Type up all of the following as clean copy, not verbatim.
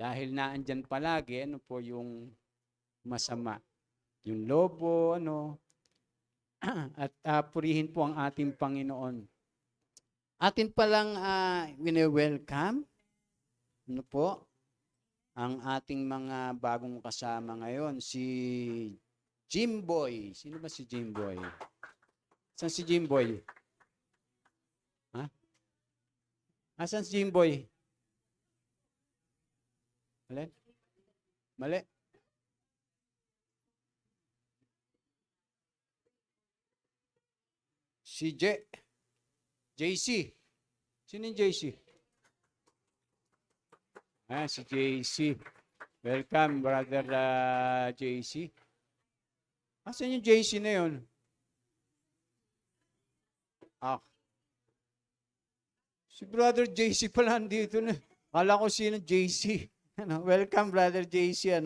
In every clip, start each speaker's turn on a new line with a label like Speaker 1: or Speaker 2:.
Speaker 1: Dahil naandyan palagi, ano po yung masama. Yung lobo, ano, at purihin po ang ating Panginoon. Atin palang wini-welcome, ano po, ang ating mga bagong kasama ngayon, si Jimboy. Sino ba si Jimboy? Saan si Jimboy? Ha? Asan si Jimboy? Mali? Mali? Si JC. Sino yung JC? Si JC. Welcome, brother JC. Asan yung JC na yun? Si brother JC pala andito na. Kala ko sino JC. Welcome, brother JC.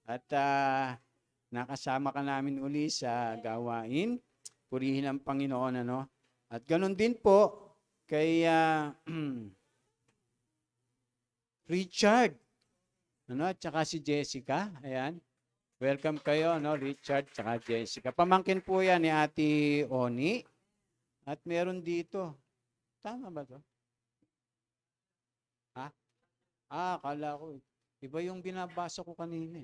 Speaker 1: At nakasama ka namin uli sa gawain. Purihin ang Panginoon. At ganun din po kay Richard. At saka si Jessica. Ayan. Welcome kayo, Richard, saka Jessica. Pamangkin po yan ni Ate Oni. At meron dito. Tama ba to? Ha? Akala ko. Iba yung binabasa ko kanina.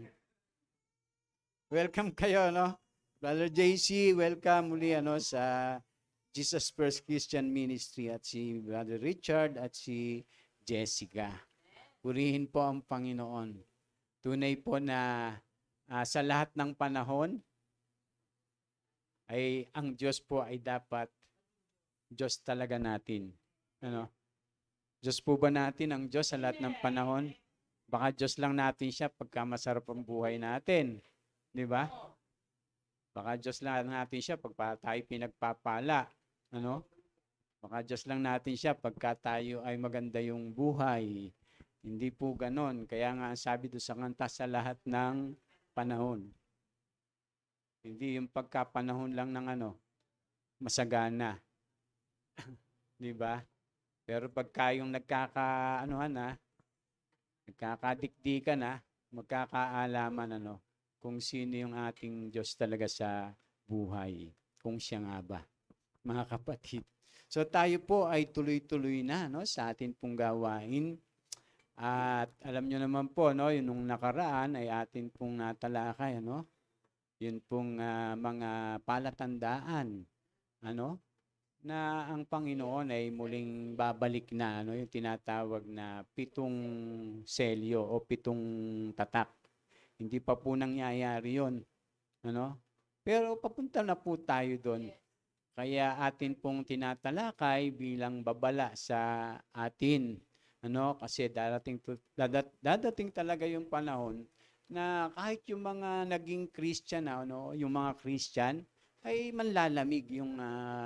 Speaker 1: Welcome kayo, Brother JC, welcome muli, sa Jesus First Christian Ministry at si Brother Richard at si Jessica. Purihin po ang Panginoon. Tunay po na sa lahat ng panahon ay ang Diyos po ay dapat Diyos talaga natin. Diyos po ba natin ang Diyos sa lahat ng panahon? Baka Diyos lang natin siya pagka masarap ang buhay natin. Di ba? Baka Diyos lang natin siya pagka tayo pinagpapala. Baka Diyos lang natin siya pagka tayo ay maganda yung buhay. Hindi po ganon. Kaya nga ang sabi doon sa kanta, sa lahat ng panahon. Hindi yung pagkapanahon lang ng masagana. Di ba? Pero pagka yung nagkakadikdikan magkakaalaman kung sino yung ating Diyos talaga sa buhay. Kung siya nga ba, mga kapatid. So tayo po ay tuloy-tuloy na sa atin pong gawain. At alam nyo naman po, yung nung nakaraan ay atin pong natalakay, yun pong mga palatandaan, na ang Panginoon ay muling babalik na, yung tinatawag na 7 selyo o 7 tatak. Hindi pa po nangyayari yun, Pero papunta na po tayo doon. Kaya atin pong tinatalakay bilang babala sa atin. Kasi dadating talaga yung panahon na kahit yung mga naging Christian yung mga Christian ay manlalamig yung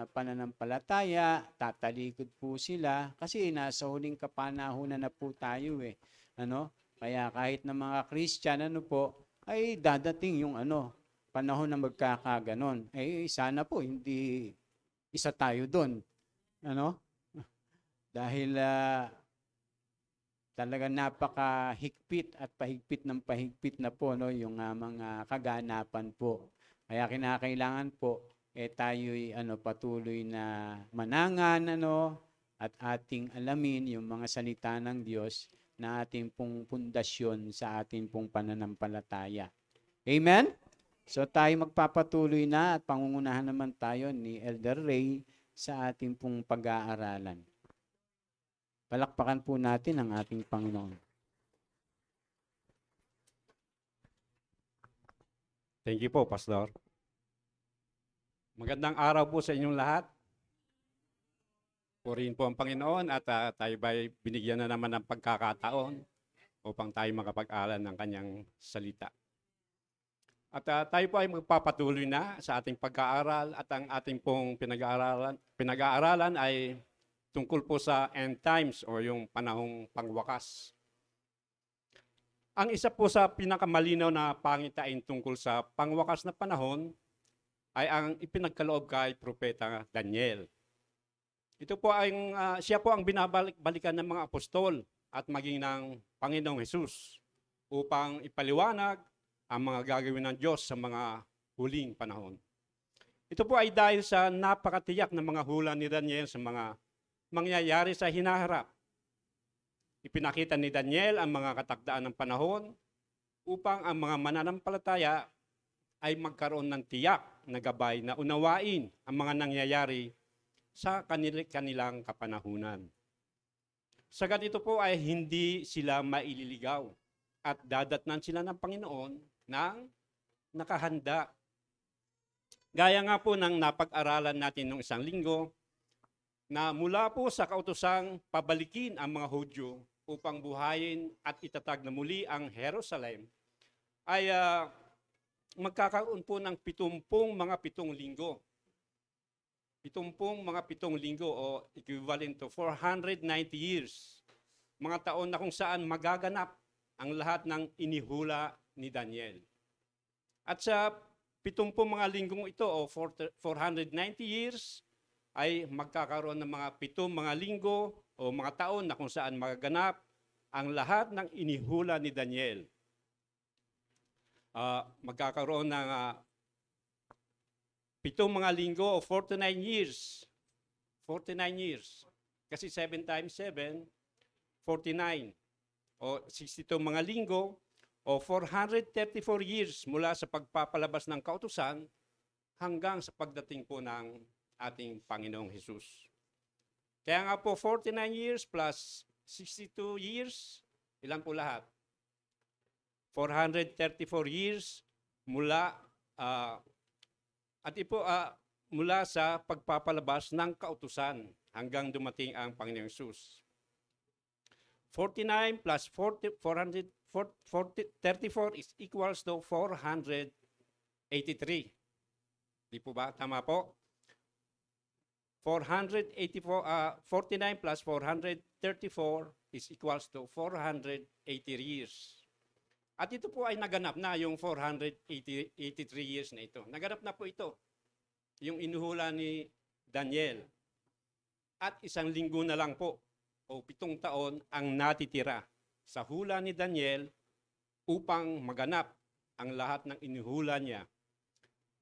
Speaker 1: pananampalataya, tatalikod po sila kasi nasa huling kapanahunan na po tayo Kaya kahit na mga Christian ay dadating yung panahon na magkakaganon. Sana po hindi isa tayo doon. Dahil talaga napakahigpit at pahigpit na po yung mga kaganapan po. Kaya kinakailangan po tayo'y patuloy na manangan at ating alamin yung mga salita ng Diyos na ating pong pundasyon sa ating pong pananampalataya. Amen? So tayo magpapatuloy na at pangungunahan naman tayo ni Elder Ray sa ating pong pag-aaralan. Palakpakan po natin ang ating Panginoon.
Speaker 2: Thank you po, Pastor. Magandang araw po sa inyong lahat. Purihin po ang Panginoon at tayo ba'y binigyan na naman ng pagkakataon upang tayo makapag-aral ng kanyang salita. At tayo po ay magpapatuloy na sa ating pag-aaral at ang ating pong pinag-aaralan ay tungkol po sa end times o yung panahong pangwakas. Ang isa po sa pinakamalinaw na pangitain tungkol sa pangwakas na panahon ay ang ipinagkaloob kay Propeta Daniel. Ito po ay siya po ang binabalik-balikan ng mga apostol at maging ng Panginoong Hesus upang ipaliwanag ang mga gagawin ng Diyos sa mga huling panahon. Ito po ay dahil sa napakatiyak na mga hula ni Daniel sa mga mangyayari sa hinaharap. Ipinakita ni Daniel ang mga katakdaan ng panahon upang ang mga mananampalataya ay magkaroon ng tiyak na gabay na unawain ang mga nangyayari sa kanilang kapanahunan. Sa ganito po ay hindi sila maililigaw at dadatnan sila ng Panginoon ng nakahanda. Gaya nga po ng napag-aralan natin nung isang linggo, na mula po sa kautosang pabalikin ang mga Hudyo upang buhayin at itatag na muli ang Jerusalem, ay magkakaroon po ng 70 mga 7 linggo. 70 mga 7 linggo o equivalent to 490 years. Mga taon na kung saan magaganap ang lahat ng inihula ni Daniel. At sa 70 mga linggong ito o 490 years ay magkakaroon ng mga 7 mga linggo o mga taon na kung saan magaganap ang lahat ng inihula ni Daniel. Magkakaroon ng 7 mga linggo o 49 years. 49 years. Kasi 7 times 7, 49. O 62 mga linggo o 434 years mula sa pagpapalabas ng kautusan hanggang sa pagdating po ng ating Panginoong Hesus. Kaya nga po 49 years plus 62 years, ilan po lahat? 434 years mula mula sa pagpapalabas ng kautusan hanggang dumating ang Panginoong Hesus. 49 plus 434 is equals to 483. Di po ba? Tama po? 49 plus 434 is equals to 480 years. At ito po ay naganap na yung 483 years na ito. Naganap na po ito. Yung inuhula ni Daniel. At 1 linggo na lang po o 7 taon ang natitira sa hula ni Daniel upang maganap ang lahat ng inuhula niya.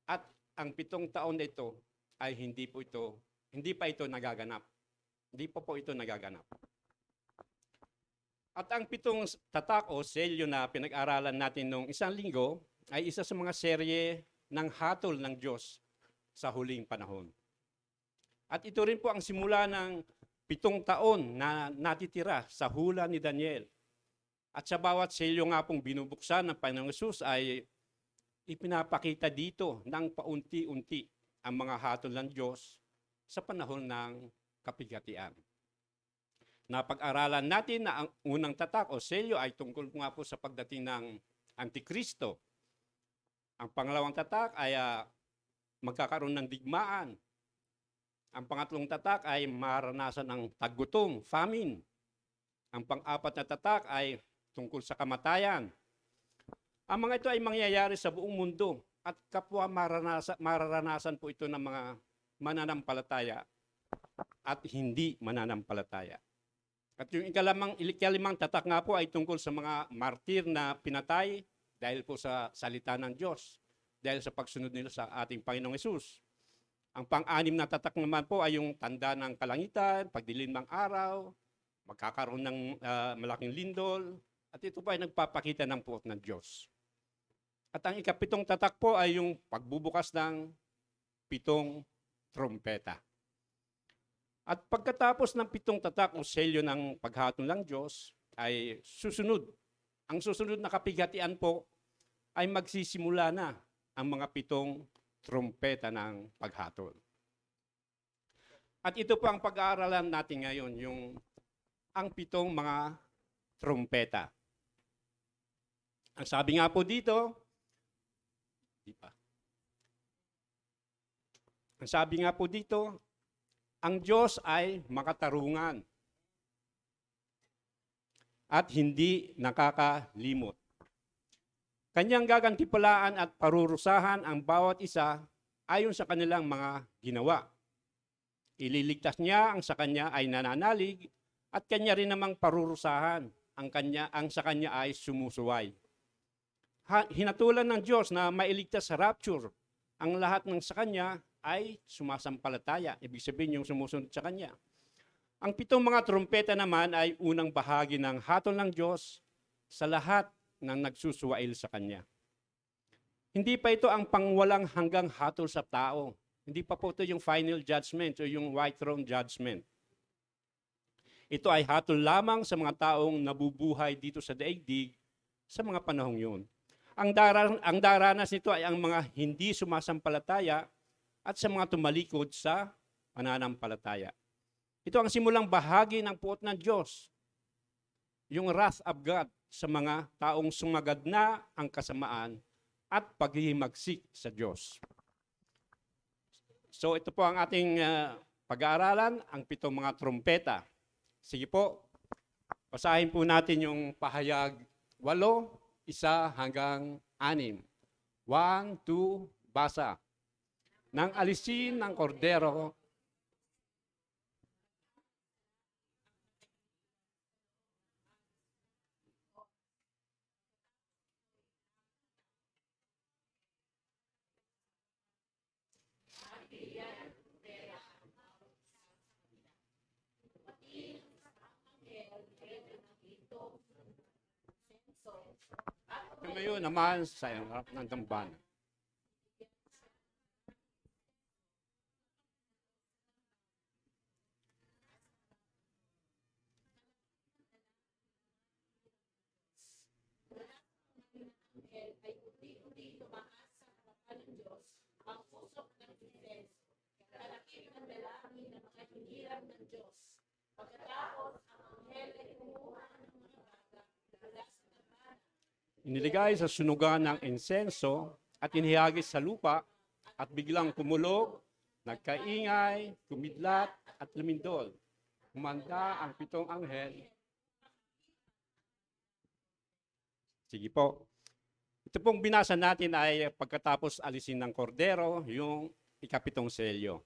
Speaker 2: At ang 7 taon na ito ay hindi pa ito nagaganap. Hindi pa po ito nagaganap. At ang 7 tatak o selyo na pinag-aralan natin nung 1 linggo ay isa sa mga serye ng hatol ng Diyos sa huling panahon. At ito rin po ang simula ng 7 taon na natitira sa hula ni Daniel. At sa bawat selyo nga pong binubuksan ng Panginoong Hesus ay ipinapakita dito ng paunti-unti ang mga hatol ng Diyos sa panahon ng kapigatian. Napag-aralan natin na ang unang tatak o selyo ay tungkol nga po sa pagdating ng Antikristo. Ang pangalawang tatak ay magkakaroon ng digmaan. Ang pangatlong tatak ay maranasan ng taggutom, famine. Ang pang-apat na tatak ay tungkol sa kamatayan. Ang mga ito ay mangyayari sa buong mundo at kapwa mararanasan po ito ng mga mananampalataya at hindi mananampalataya. At yung ikalimang tatak nga po ay tungkol sa mga martir na pinatay dahil po sa salita ng Diyos, dahil sa pagsunod nila sa ating Panginoong Hesus. Ang pang-anim na tatak naman po ay yung tanda ng kalangitan, pagdilim ng araw, magkakaroon ng malaking lindol, at ito po ay nagpapakita ng puot ng Diyos. At ang ika-7 tatak po ay yung pagbubukas ng 7 trompeta. At pagkatapos ng 7 tatak o selyo ng paghatol ng Diyos ay susunod. Ang susunod na kapigatian po ay magsisimula na ang mga 7 trompeta ng paghatol. At ito po ang pag-aaralan natin ngayon, ang 7 mga trompeta. Ang sabi nga po dito, ang sabi nga po dito, ang Diyos ay makatarungan at hindi nakakalimot. Kanyang gagantipalaan at parurusahan ang bawat isa ayon sa kanilang mga ginawa. Ililigtas niya ang sa kanya ay nananalig at kanya rin namang parurusahan ang sa kanya ay sumusuway. Hinatulan ng Diyos na mailigtas sa rapture ang lahat ng sa kanya ay sumasampalataya. Ibig sabihin yung sumusunod sa kanya. Ang 7 mga trumpeta naman ay unang bahagi ng hatol ng Diyos sa lahat ng nagsusuwail sa kanya. Hindi pa ito ang pangwalang hanggang hatol sa tao. Hindi pa po ito yung final judgment o yung white throne judgment. Ito ay hatol lamang sa mga taong nabubuhay dito sa daigdig sa mga panahong yun. Ang daranas nito ay ang mga hindi sumasampalataya at sa mga tumalikod sa pananampalataya. Ito ang simulang bahagi ng puot ng Diyos, yung wrath of God sa mga taong sumagad na ang kasamaan at paghihimagsik sa Diyos. So ito po ang ating pag-aaralan, ang 7 mga trumpeta. Sige po, basahin po natin yung pahayag 8, 1 hanggang 6. 1, 2, basa. Nang alisin ng kordero, ngayon naman sa harap ng dambana. Iniligay sa sunugan ng insenso at inihagis sa lupa at biglang kumulog, nagkaingay, kumidlat at lumindol. Humanda ang 7 anghel. Sige po. Ito pong binasa natin ay pagkatapos alisin ng kordero, yung ika-7 selyo.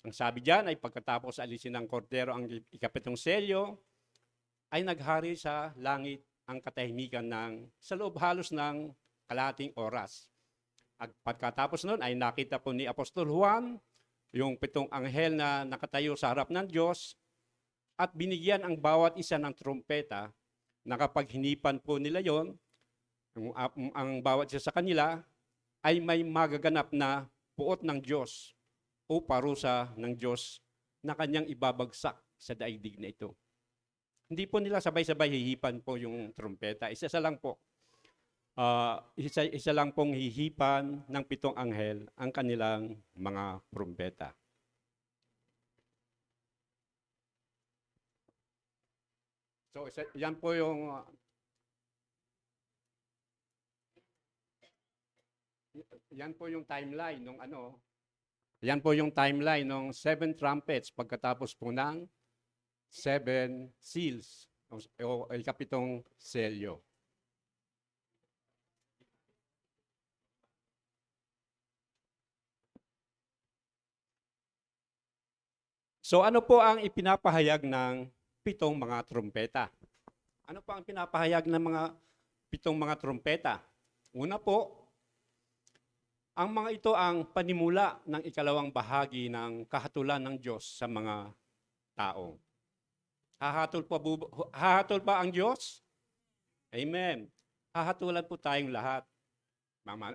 Speaker 2: Ang sabi diyan ay pagkatapos alisin ng kordero ang ika-7 selyo, ay naghari sa langit ang katahimikan sa loob halos ng kalahating oras. At pagkatapos nun ay nakita po ni Apostol Juan yung 7 anghel na nakatayo sa harap ng Diyos at binigyan ang bawat isa ng trumpeta na kapag hinipan po nila yon, ang bawat isa sa kanila ay may magaganap na puot ng Diyos o parusa ng Diyos na kanyang ibabagsak sa daigdig na ito. Hindi po nila sabay-sabay hihipan po yung trumpeta. Isa lang po. Isa lang pong hihipan ng 7 anghel ang kanilang mga trumpeta. So, yan po yung timeline ng Yan po yung timeline ng 7 trumpets pagkatapos po ng 7 seals o ika-7 selyo. So ano po ang ipinapahayag ng 7 mga trumpeta? Ano po ang pinapahayag ng mga 7 mga trumpeta? Una po, ang mga ito ang panimula ng ikalawang bahagi ng kahatulan ng Diyos sa mga tao. Hahatol pa ang Diyos? Amen. Hahatulan po tayong lahat.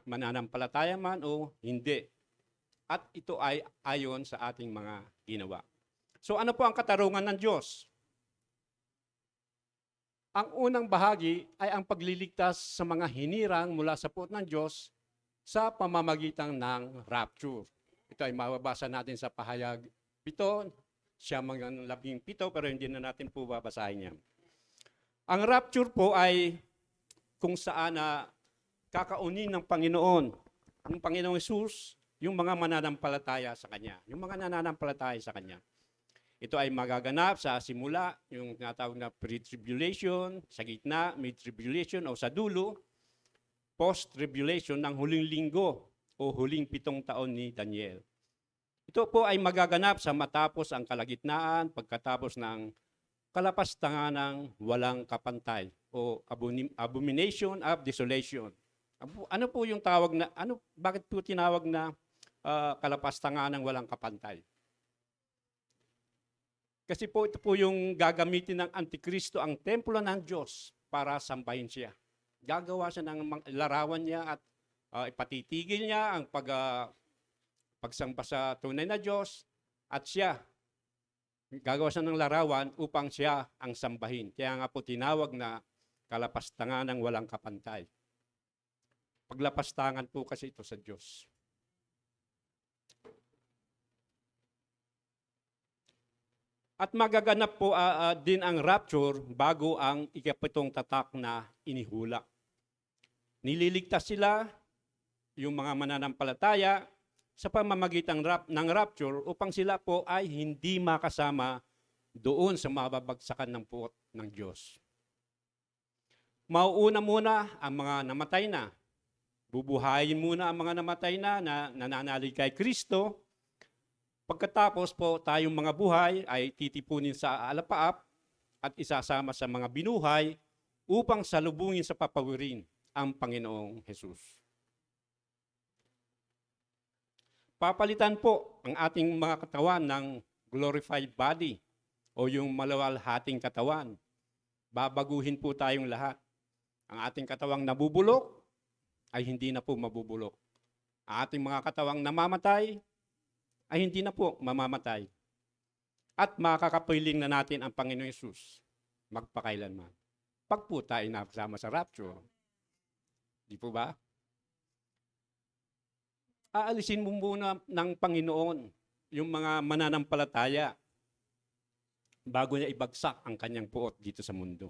Speaker 2: Mananampalataya man o hindi. At ito ay ayon sa ating mga ginawa. So ano po ang katarungan ng Diyos? Ang unang bahagi ay ang pagliligtas sa mga hinirang mula sa puot ng Diyos sa pamamagitan ng rapture. Ito ay mababasa natin sa pahayag 7, siya mga 17, pero hindi na natin po babasahin yan. Ang rapture po ay kung saan kakaunin ng Panginoon, ng Panginoong Hesus, yung mga mananampalataya sa Kanya. Yung mga nananampalataya sa Kanya. Ito ay magaganap sa simula, yung tinatawag na pre-tribulation, sa gitna, mid-tribulation o sa dulo, post-tribulation ng huling linggo o huling 7 taon ni Daniel. Ito po ay magaganap sa matapos ang kalagitnaan, pagkatapos ng kalapastangan ng walang kapantay o abomination of desolation. Ano po yung tawag na, bakit po tinawag na kalapastangan ng walang kapantay? Kasi po ito po yung gagamitin ng Antikristo, ang templo ng Diyos para sambahin siya. Gagawa siya ng larawan niya at ipatitigil niya ang pagsamba sa tunay na Diyos at siya gagawa siya ng larawan upang siya ang sambahin. Kaya nga po tinawag na kalapastangan ng walang kapantay. Paglapastangan po kasi ito sa Diyos. At magaganap po din ang rapture bago ang ikapitong tatak na inihulak. Nililigtas sila, yung mga mananampalataya, sa pamamagitan ng rapture upang sila po ay hindi makasama doon sa mababagsakan ng puot ng Diyos. Mauuna muna ang mga namatay na. Bubuhayin muna ang mga namatay na nananalig kay Kristo. Pagkatapos po tayong mga buhay ay titipunin sa alapaap at isasama sa mga binuhay upang salubungin sa papawirin ang Panginoong Hesus. Papalitan po ang ating mga katawan ng glorified body o yung maluwalhating katawan. Babaguhin po tayong lahat. Ang ating katawang nabubulok ay hindi na po mabubulok. Ang ating mga katawang namamatay ay hindi na po mamamatay. At makakapiling na natin ang Panginoon Hesus magpakailanman. Pag po tayo nakasama sa rapture. Di po ba? Aalisin mo muna ng Panginoon yung mga mananampalataya bago niya ibagsak ang kanyang puot dito sa mundo.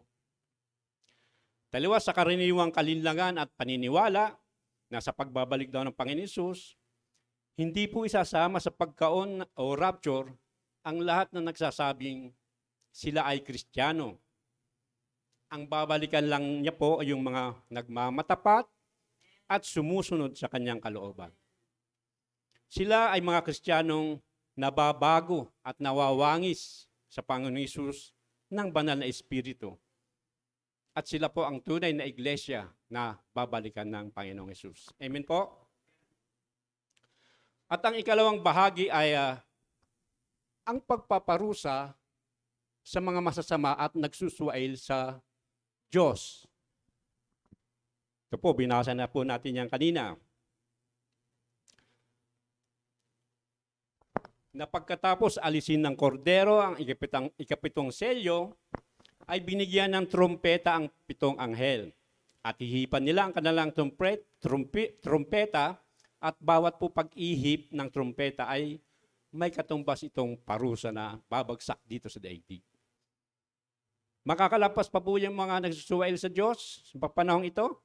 Speaker 2: Taliwas sa karaniwang kalinlangan at paniniwala na sa pagbabalik daw ng Panginoon Hesus, hindi po isasama sa pagkaon o rapture ang lahat na nagsasabing sila ay Kristiyano. Ang babalikan lang niya po ay yung mga nagmamatapat at sumusunod sa kanyang kalooban. Sila ay mga Kristiyanong nababago at nawawangis sa Panginoon Hesus ng banal na Espiritu. At sila po ang tunay na iglesia na babalikan ng Panginoong Hesus. Amen po? At ang ikalawang bahagi ay ang pagpaparusa sa mga masasama at nagsusuwail sa Diyos. Ito po, binasa na po natin yan kanina. Na pagkatapos alisin ng kordero ang ikapitong selyo, ay binigyan ng trumpeta ang pitong anghel. At hihipan nila ang kanilang trumpeta at bawat po pag-ihip ng trumpeta ay may katumbas itong parusa na babagsak dito sa daigdig. Makakalampas pa po yung mga nagsusuwail sa Diyos sa panahong ito?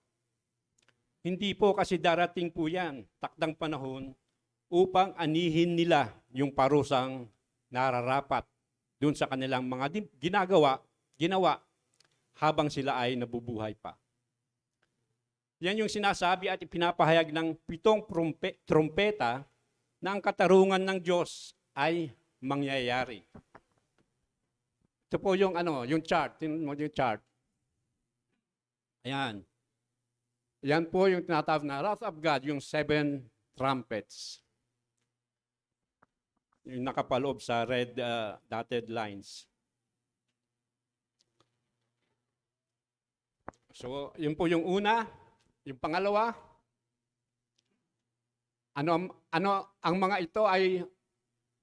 Speaker 2: Hindi po kasi darating po yan, takdang panahon, upang anihin nila yung parusang nararapat dun sa kanilang mga ginawa habang sila ay nabubuhay pa. Yan yung sinasabi at ipinapahayag ng pitong trumpeta na ang katarungan ng Diyos ay mangyayari. Ito po yung yung chart, yung chart. Ayan. Yan po yung tinatawag na wrath of God, yung 7 trumpets. Yung nakapaloob sa red dotted lines. So, yun po yung una. Yung pangalawa, ang mga ito ay,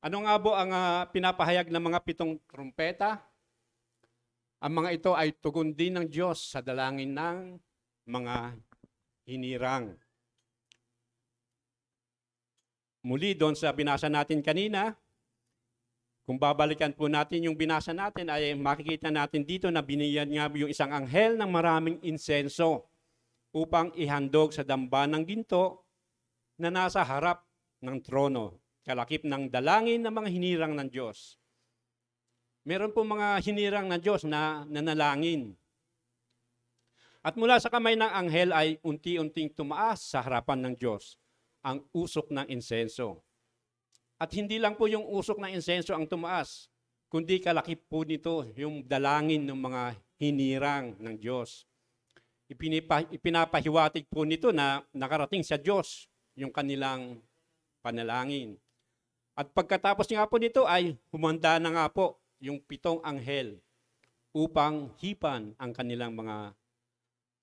Speaker 2: ano nga po ang pinapahayag ng mga pitong trumpeta? Ang mga ito ay tugon din ng Diyos sa dalangin ng mga hinirang. Muli doon sa binasa natin kanina, kung babalikan po natin yung binasa natin, ay makikita natin dito na binigyan nga yung isang anghel ng maraming insenso upang ihandog sa damba ng ginto na nasa harap ng trono, kalakip ng dalangin ng mga hinirang ng Diyos. Meron po mga hinirang ng Diyos na nanalangin. At mula sa kamay ng anghel ay unti-unting tumaas sa harapan ng Diyos ang usok ng insenso. At hindi lang po yung usok ng insenso ang tumaas, kundi kalaki po nito yung dalangin ng mga hinirang ng Diyos. Ipinapahiwatig po nito na nakarating sa Diyos yung kanilang panalangin. At pagkatapos nga po nito ay humanda na nga po yung 7 anghel upang hipan ang kanilang mga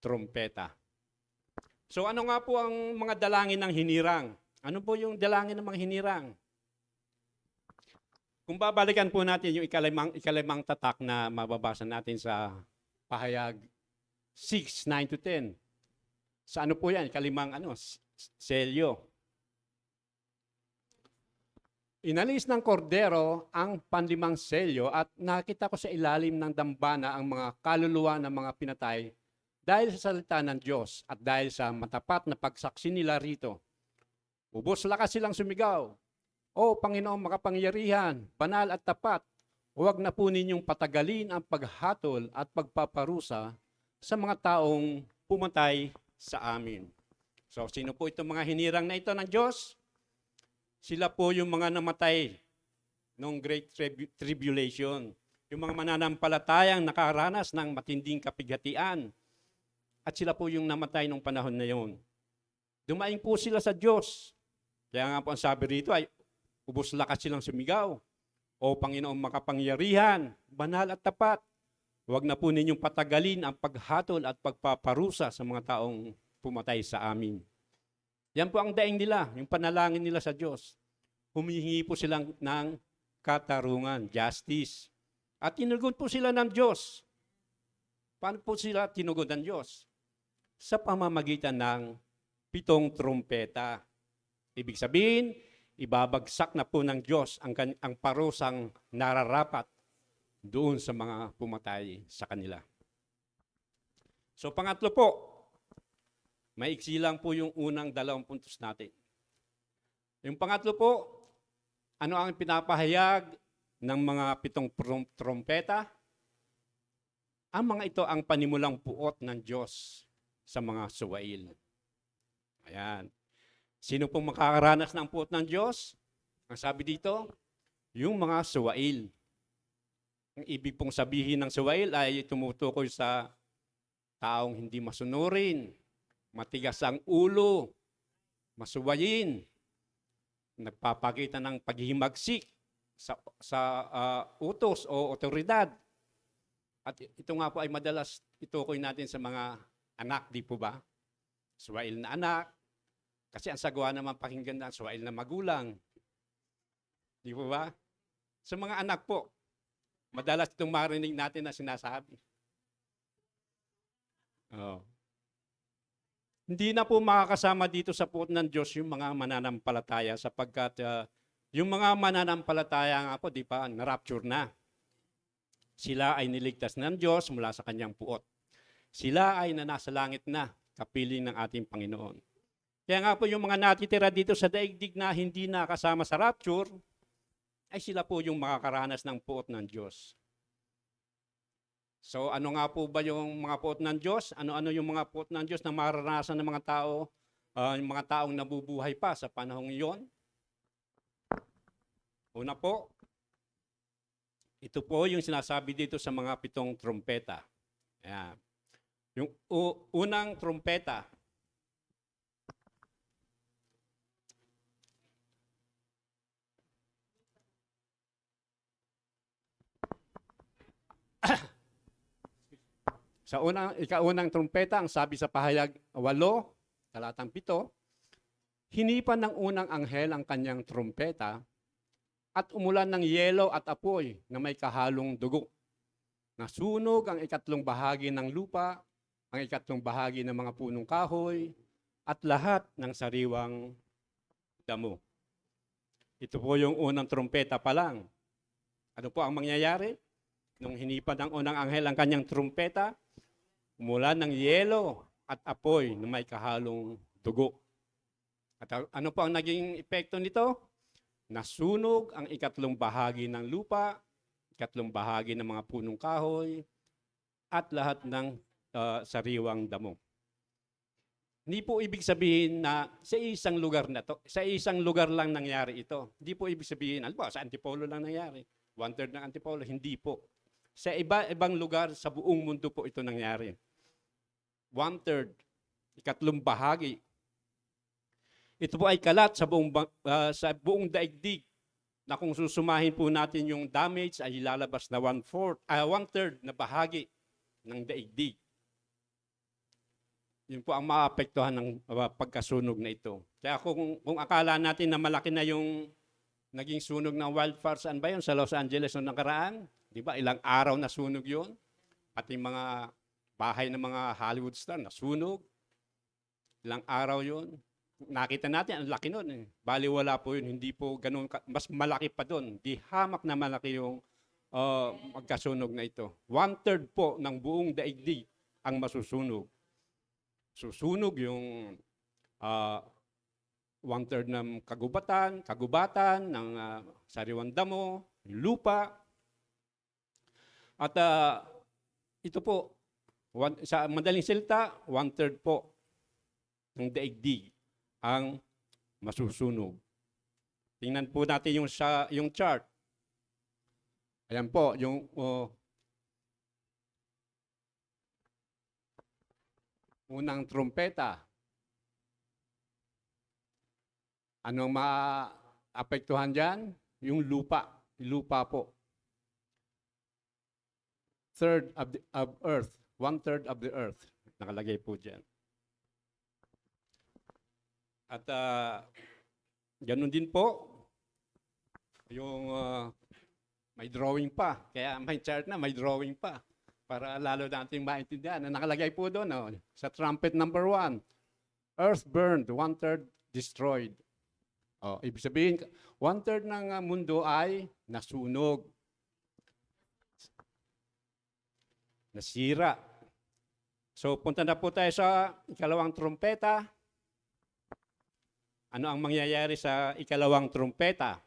Speaker 2: trompeta. So ano nga po ang mga dalangin ng hinirang? Ano po yung dalangin ng mga hinirang? Kung babalikan po natin yung ikalimang tatak na mababasa natin sa Pahayag 6:9 to 10. Sa ano po yan? Ikalimang selyo. Inalis ng kordero ang panlimang selyo at nakita ko sa ilalim ng dambana ang mga kaluluwa ng mga pinatay dahil sa salita ng Diyos at dahil sa matapat na pagsaksi nila rito. Ubos lakas silang sumigaw, "O Panginoong makapangyarihan, banal at tapat, huwag na po ninyong patagalin ang paghatol at pagpaparusa sa mga taong pumatay sa amin." So, sino po itong mga hinirang na ito ng Diyos? Sila po yung mga namatay noong Great Tribulation. Yung mga mananampalatayang nakaranas ng matinding kapighatian. At sila po yung namatay nung panahon na yon. Dumaing po sila sa Diyos. Kaya nga po ang sabi rito ay, ubos lakas silang sumigaw. "O Panginoong makapangyarihan, banal at tapat, huwag na po ninyong patagalin ang paghatol at pagpaparusa sa mga taong pumatay sa amin." Yan po ang daing nila, yung panalangin nila sa Diyos. Humihingi po silang ng katarungan, justice. At tinugod po sila ng Diyos. Paano po sila tinugod ng Diyos? Sa pamamagitan ng 7 trompeta. Ibig sabihin, ibabagsak na po ng Diyos ang parusang nararapat doon sa mga pumatay sa kanila. So pangatlo po, maiksi lang po yung unang 2 puntos natin. Yung pangatlo po, ano ang pinapahayag ng mga 7 trompeta? Ang mga ito ang panimulang puot ng Diyos sa mga suwail. Ayan. Sino pong makakaranas ng puot ng Diyos? Ang sabi dito, yung mga suwail. Ang ibig pong sabihin ng suwail ay tumutukoy sa taong hindi masunurin, matigas ang ulo, masuwayin, nagpapakita ng paghihimagsik sa utos o otoridad. At ito nga po ay madalas itukoy natin sa mga anak, di po ba? Suwail na anak, kasi ang sagwa naman pakinggan na suwail na magulang. Di po ba? Sa mga anak po, madalas itong marinig natin na sinasabi. Oh. Hindi na po makakasama dito sa puot ng Diyos yung mga mananampalataya sapagkat yung mga mananampalataya nga po, di ba, na-rapture na. Sila ay niligtas ng Diyos mula sa kanyang puot. Sila ay nasa langit na, kapiling ng ating Panginoon. Kaya nga po yung mga natitira dito sa daigdig na hindi nakasama sa rapture, ay sila po yung makakaranas ng puot ng Diyos. So ano nga po ba yung mga puot ng Diyos? Ano-ano yung mga puot ng Diyos na mararanasan ng mga tao, yung mga taong nabubuhay pa sa panahong iyon? Una po, ito po yung sinasabi dito sa mga 7 trompeta. Ayan. Yung unang trompeta, sa ikaunang trompeta, ang sabi sa Pahayag 8, talatang 7, hinipan ng unang anghel ang kanyang trompeta at umulan ng yelo at apoy na may kahalong dugo. Nasunog ang 3 bahagi ng lupa, ang 3 bahagi ng mga punong kahoy, at lahat ng sariwang damo. Ito po yung unang trompeta pa lang. Ano po ang mangyayari? Nung hinipan ng unang anghel ang kanyang trompeta, umulan ng yelo at apoy na may kahalong dugo. At ano po ang naging epekto nito? Nasunog ang 3 bahagi ng lupa, 3 bahagi ng mga punong kahoy, at lahat ng sariwang damo. Hindi po ibig sabihin na sa isang lugar na to, sa isang lugar lang nangyari ito. Hindi po ibig sabihin, sa Antipolo lang nangyari. One-third ng Antipolo, hindi po. Sa iba-ibang lugar sa buong mundo po ito nangyari. One-third, ikatlong bahagi. Ito po ay kalat sa buong daigdig na kung susumahin po natin yung damage ay lalabas na one-third na bahagi ng daigdig. Yun po ang maapektuhan ng pagkasunog na ito. Kaya kung akala natin na malaki na yung naging sunog ng wildfire, saan ba yun? Sa Los Angeles noong nakaraan? Di ba? Ilang araw na sunog yun. Pati mga bahay ng mga Hollywood star nasunog. Ilang araw yun. Nakita natin, ang laki nun. Baliwala po yun. Hindi po ganun. Mas malaki pa doon. Di hamak na malaki yung magkasunog na ito. One-third po ng buong daigdig ang masusunog. Susunog yung one-third ng kagubatan ng sariwang damo, lupa. At ito po, sa madaling salita, one-third po ng daigdig ang masusunog. Tingnan po natin yung chart. Ayan po, yung unang trumpeta. Anong maapektuhan dyan? Yung lupa. Lupa po. Third of earth. One-third of the earth. Nakalagay po dyan. At ganun din po, yung may drawing pa. Kaya may chart na, may drawing pa. Para lalo natin maintindihan. Nakalagay po doon, sa trumpet number 1. Earth burned, one-third destroyed. Ibig sabihin, one-third ng mundo ay nasunog. Nasira. So punta na po tayo sa ikalawang trumpeta. Ano ang mangyayari sa ikalawang trumpeta?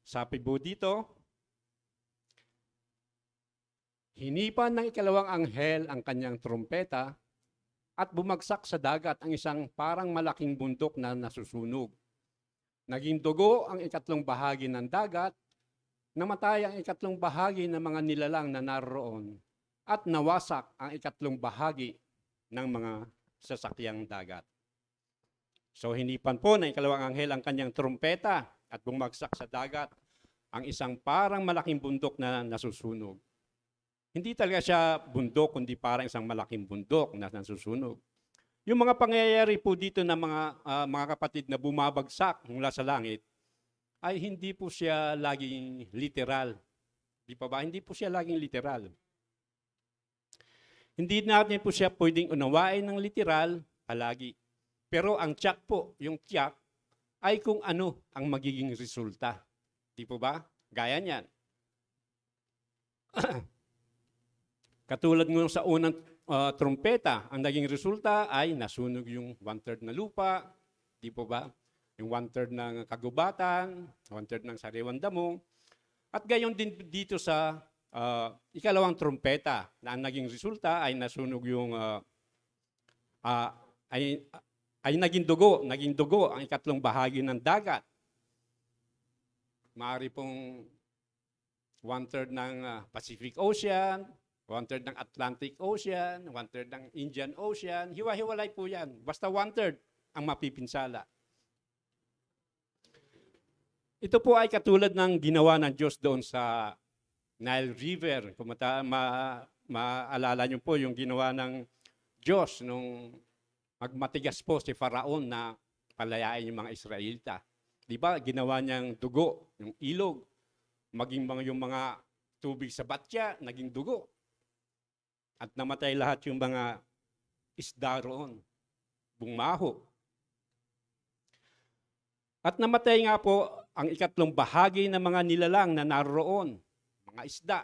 Speaker 2: Sabi po dito, hinipan ng ikalawang anghel ang kanyang trumpeta at bumagsak sa dagat ang isang parang malaking bundok na nasusunog. Naging dugo ang ikatlong bahagi ng dagat, namatay ang ikatlong bahagi ng mga nilalang na naroon, at nawasak ang ikatlong bahagi ng mga sasakyang dagat. So hinipan po ng ikalawang anghel ang kanyang trumpeta at bumagsak sa dagat ang isang parang malaking bundok na nasusunog. Hindi talaga siya bundok, kundi parang isang malaking bundok na nasusunog. Yung mga pangyayari po dito ng mga kapatid na bumabagsak mula sa langit, ay hindi po siya laging literal. Di pa ba? Hindi po siya laging literal. Hindi natin po siya pwedeng unawain ng literal palagi. Pero ang tiyak po, yung tiyak, ay kung ano ang magiging resulta. Di po ba? Gaya niyan. Katulad ng sa unang trumpeta, ang naging resulta ay nasunog yung one-third na lupa. Di po ba? Yung one-third ng kagubatan, one-third ng sariwang damo. At gayon din dito sa ikalawang trumpeta, na ang naging resulta ay nasunog yung ay naging dugo ang ikatlong bahagi ng dagat. Maaari pong one-third ng Pacific Ocean, one-third ng Atlantic Ocean, one-third ng Indian Ocean. Hiwa-hiwalay po yan. Basta one-third ang mapipinsala. Ito po ay katulad ng ginawa ng Diyos doon sa Nile River. Kung maalala niyo po yung ginawa ng Diyos nung magmatigas po si Faraon na palayain yung mga Israelita. Di ba? Ginawa niyang dugo, yung ilog. Maging yung mga tubig sa batya, naging dugo. At namatay lahat yung mga isda roon. Bumaho. At namatay nga po ang ikatlong bahagi ng mga nilalang na naroon. Mga isda.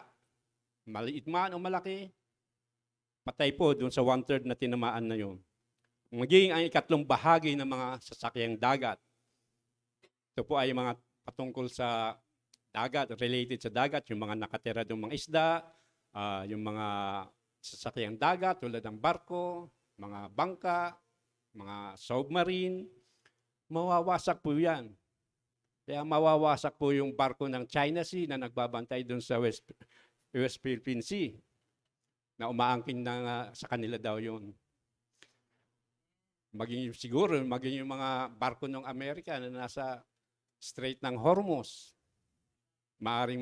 Speaker 2: Maliit man o malaki. Patay po doon sa one-third na tinamaan na yun. Magiging ang ikatlong bahagi ng mga sasakyang dagat. Ito po ay mga patungkol sa dagat, related sa dagat, yung mga nakatira doon mga isda, yung mga sasakyang dagat tulad ng barko, mga bangka, mga submarine, mawawasak po yan. Kaya mawawasak po yung barko ng China Sea na nagbabantay doon sa West Philippine Sea na umaangkin na sa kanila daw yun. Maging yung mga barko ng Amerika na nasa Strait ng Hormuz, maaring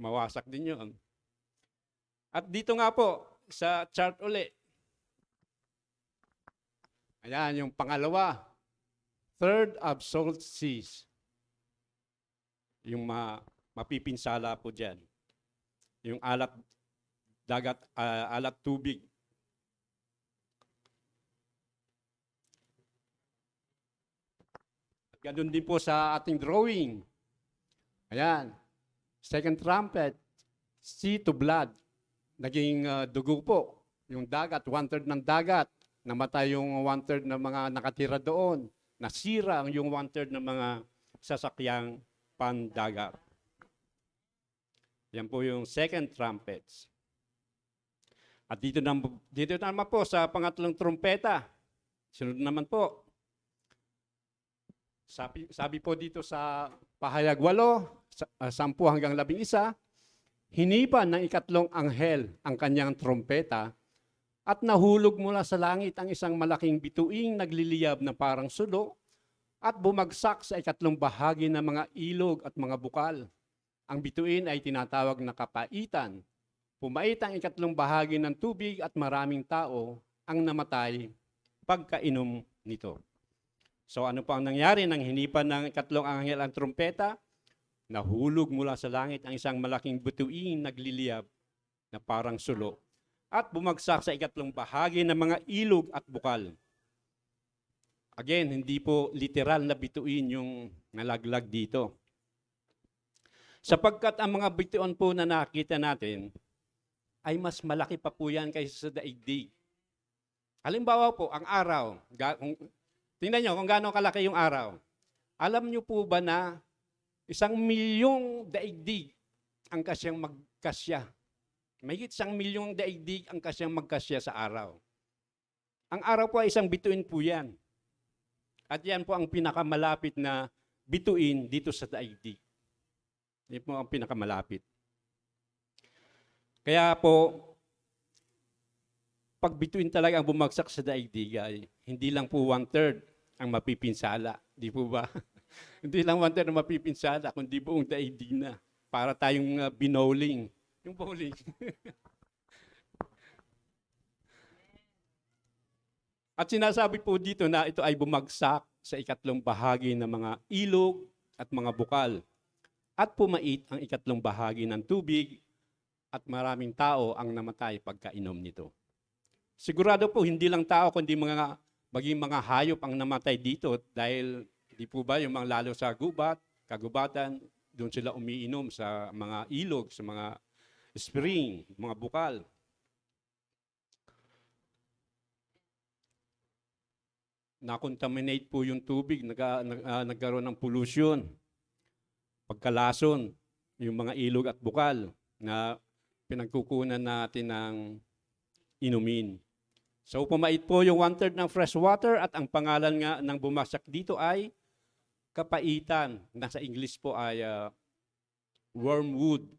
Speaker 2: mawasak din yun. At dito nga po, sa chart uli, ayan yung pangalawa, third of salt seas. Yung mapipinsala po dyan. Yung alat dagat, alat tubig. At ganun din po sa ating drawing. Ayan. Second trumpet, sea to blood. Naging dugo po. Yung dagat, 1/3 ng dagat. Namatay yung 1/3 ng mga nakatira doon. Nasira yung 1/3 ng mga sasakyang pandagat. Yan po yung second trumpets. At dito naman po sa pangatlong trumpeta. Sunod naman po. Sabi po dito sa pahayag 8, 10 hanggang 11, hinipan ng ikatlong anghel ang kanyang trumpeta at nahulog mula sa langit ang isang malaking bituing nagliliyab na parang sulo at bumagsak sa ikatlong bahagi ng mga ilog at mga bukal. Ang bituin ay tinatawag na kapaitan. Pumait ang ikatlong bahagi ng tubig at maraming tao ang namatay pagkainom nito. So ano pa ang nangyari nang hinipan ng ikatlong anghel ang trumpeta? Nahulog mula sa langit ang isang malaking bituin nagliliyab na parang sulo at bumagsak sa ikatlong bahagi ng mga ilog at bukal. Again, hindi po literal na bituin yung nalaglag dito. Sapagkat ang mga bituin po na nakita natin ay mas malaki pa po yan kaysa sa daigdig. Halimbawa po, ang araw. Tingnan nyo kung gaano kalaki yung araw. Alam nyo po ba na 1,000,000 daigdig ang kasyang magkasya? Mahigit 1,000,000 daigdig ang kasyang magkasya sa araw. Ang araw po ay isang bituin po yan. At yan po ang pinakamalapit na bituin dito sa daigdig. Yan po ang pinakamalapit. Kaya po, pag bituin talaga ang bumagsak sa daigdig ay hindi lang po 1/3 ang mapipinsala. Di po ba? Hindi lang 1/3 ang mapipinsala, kundi buong daigdig na. Para tayong binowling. Yung bowling. At sinasabi po dito na ito ay bumagsak sa ikatlong bahagi ng mga ilog at mga bukal. At pumait ang ikatlong bahagi ng tubig at maraming tao ang namatay pagkainom nito. Sigurado po hindi lang tao kundi maging mga hayop ang namatay dito dahil di po ba yung mga lalo sa kagubatan, doon sila umiinom sa mga ilog, sa mga spring, mga bukal. Na-contaminate po yung tubig, nagkaroon ng pollution, pagkalason, yung mga ilog at bukal na pinagkukunan natin ng inumin. So pumait po yung 1/3 ng fresh water at ang pangalan nga ng bumagsak dito ay kapaitan. Nasa English po ay wormwood.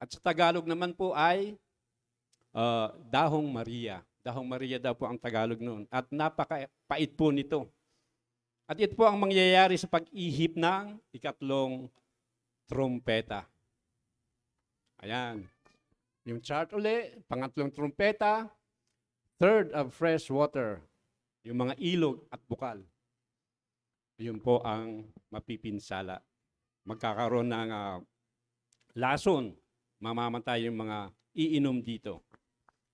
Speaker 2: At sa Tagalog naman po ay dahong Maria. Dahong Maria daw po ang Tagalog noon. At napakapait po nito. At ito po ang mangyayari sa pag-ihip ng ikatlong trumpeta. Ayan. Yung chart uli, pangatlong trumpeta, third of fresh water. Yung mga ilog at bukal. Yun po ang mapipinsala. Magkakaroon ng lason. Mamamatay yung mga iinom dito.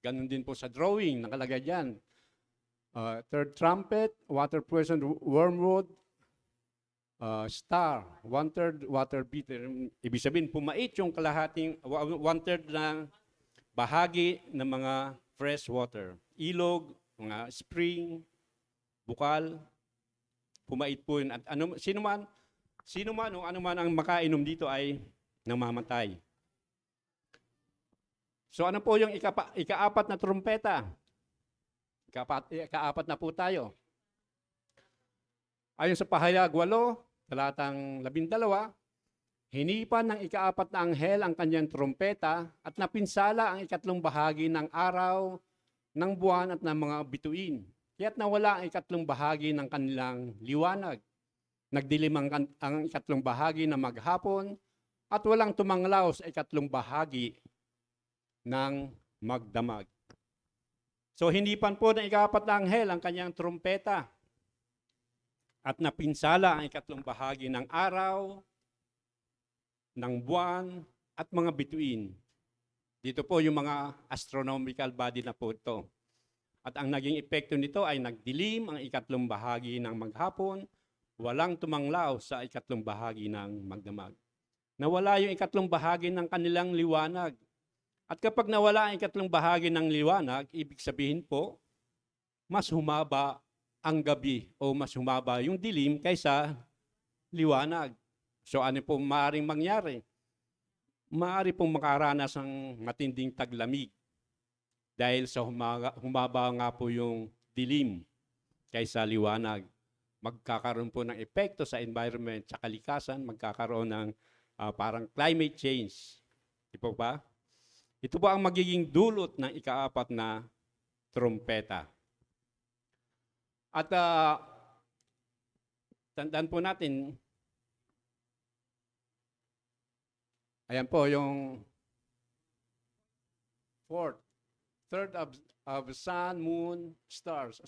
Speaker 2: Ganun din po sa drawing, nakalagay dyan. Third trumpet, water poison, wormwood, star, 1/3 water beater. Ibig sabihin, pumait yung kalahating, 1/3 ng bahagi ng mga fresh water. Ilog, mga spring, bukal, pumait po yun. At sino man ang makainom dito ay namamatay. So ano po yung ikaapat na trumpeta? Ikaapat na po tayo. Ayon sa pahayag 8, talatang 12, hinipan ng ikaapat na anghel ang kanyang trompeta at napinsala ang ikatlong bahagi ng araw, ng buwan at ng mga bituin. Kaya't nawala ang ikatlong bahagi ng kanilang liwanag. Nagdilim ang ikatlong bahagi na maghapon at walang tumanglaw sa ikatlong bahagi ng magdamag. So hinipan po ng ikaapat na anghel ang kanyang trompeta at napinsala ang ikatlong bahagi ng araw, ng buwan at mga bituin. Dito po yung mga astronomical body na po ito. At ang naging epekto nito ay nagdilim ang ikatlong bahagi ng maghapon, walang tumanglaw sa ikatlong bahagi ng magdamag. Nawala yung ikatlong bahagi ng kanilang liwanag. At kapag nawala ang ikatlong bahagi ng liwanag, ibig sabihin po, mas humaba ang gabi o mas humaba yung dilim kaysa liwanag. So ano po maaaring mangyari? Maaari pong makaranas ng matinding taglamig dahil sa humaba nga po yung dilim kaysa liwanag. Magkakaroon po ng epekto sa environment, sa kalikasan, magkakaroon ng parang climate change. Di po ba? Ito po ang magiging dulot ng ikaapat na trompeta. At tandaan po natin, ayan po yung third of sun, moon, stars,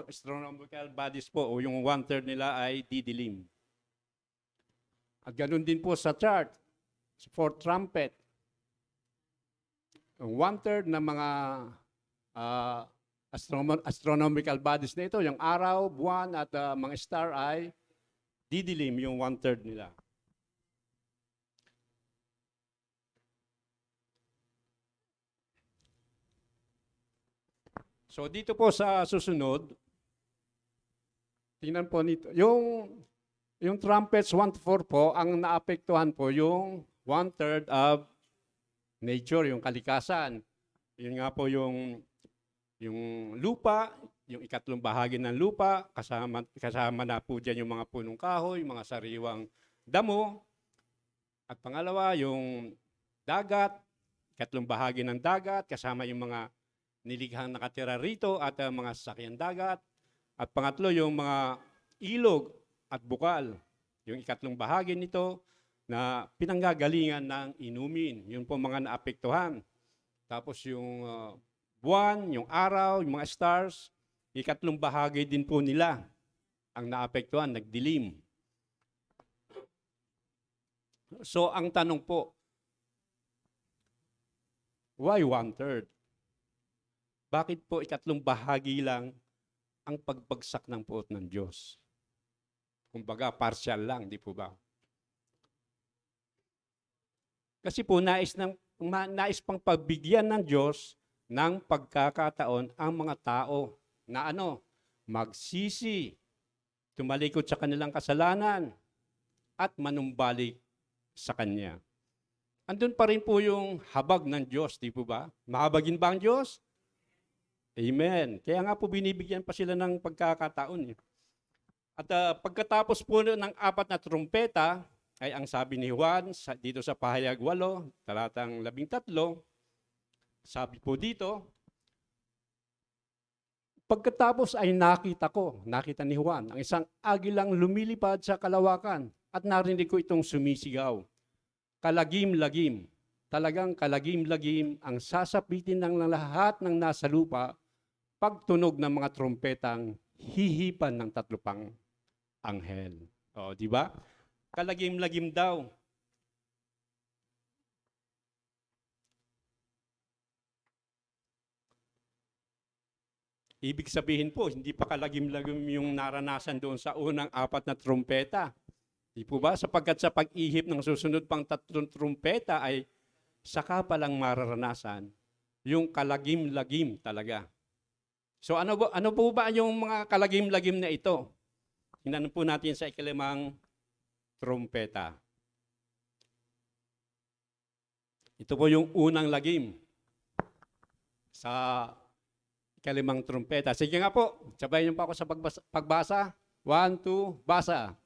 Speaker 2: astronomical bodies po, o yung 1/3 nila ay didilim. At ganun din po sa chart, fourth trumpet, yung 1/3 ng mga astronomical bodies na ito, yung araw, buwan at mga star ay didilim yung 1/3 nila. So dito po sa susunod, tingnan po nito, yung trumpets 1-4 po, ang naapektuhan po yung 1/3 of nature, yung kalikasan. Yun nga po yung lupa, yung ikatlong bahagi ng lupa, kasama na po dyan yung mga punong kahoy, yung mga sariwang damo. At pangalawa, yung dagat, ikatlong bahagi ng dagat, kasama yung mga nilighang nakatira rito at mga sasakyan dagat. At pangatlo, yung mga ilog at bukal. Yung ikatlong bahagi nito na pinanggagalingan ng inumin. Yun po mga naapektuhan. Tapos yung buwan, yung araw, yung mga stars, ikatlong bahagi din po nila ang naapektuhan, nagdilim. So ang tanong po, why 1/3? Bakit po ikatlong bahagi lang ang pagbagsak ng puot ng Diyos? Kumbaga, partial lang, di po ba? Kasi po, nais pang pagbigyan ng Diyos ng pagkakataon ang mga tao na magsisi, tumalikod sa kanilang kasalanan, at manumbalik sa Kanya. Andun pa rin po yung habag ng Diyos, di po ba? Mahabagin ba ang Diyos? Amen. Kaya nga po binibigyan pa sila ng pagkakataon. At pagkatapos po ng 4 na trumpeta, ay ang sabi ni Juan dito sa Pahayag 8, talatang 13, sabi po dito, pagkatapos ay nakita ni Juan, ang isang agilang lumilipad sa kalawakan at narinig ko itong sumisigaw. Kalagim-lagim, talagang kalagim-lagim ang sasapitin ng lahat ng nasa lupa pagtunog ng mga trompetang hihipan ng 3 pang anghel. O, di ba? Kalagim-lagim daw. Ibig sabihin po, hindi pa kalagim-lagim yung naranasan doon sa unang 4 na trompeta. Di po ba? Sapagkat sa pag-ihip ng susunod pang 3 trompeta ay saka palang mararanasan yung kalagim-lagim talaga. So ano po ba yung mga kalagim-lagim na ito? Tingnan po natin sa 5 trompeta. Ito po yung unang lagim sa 5 trompeta. Sige nga po, sabayin niyo pa ako sa pagbasa. 1, 2, basa.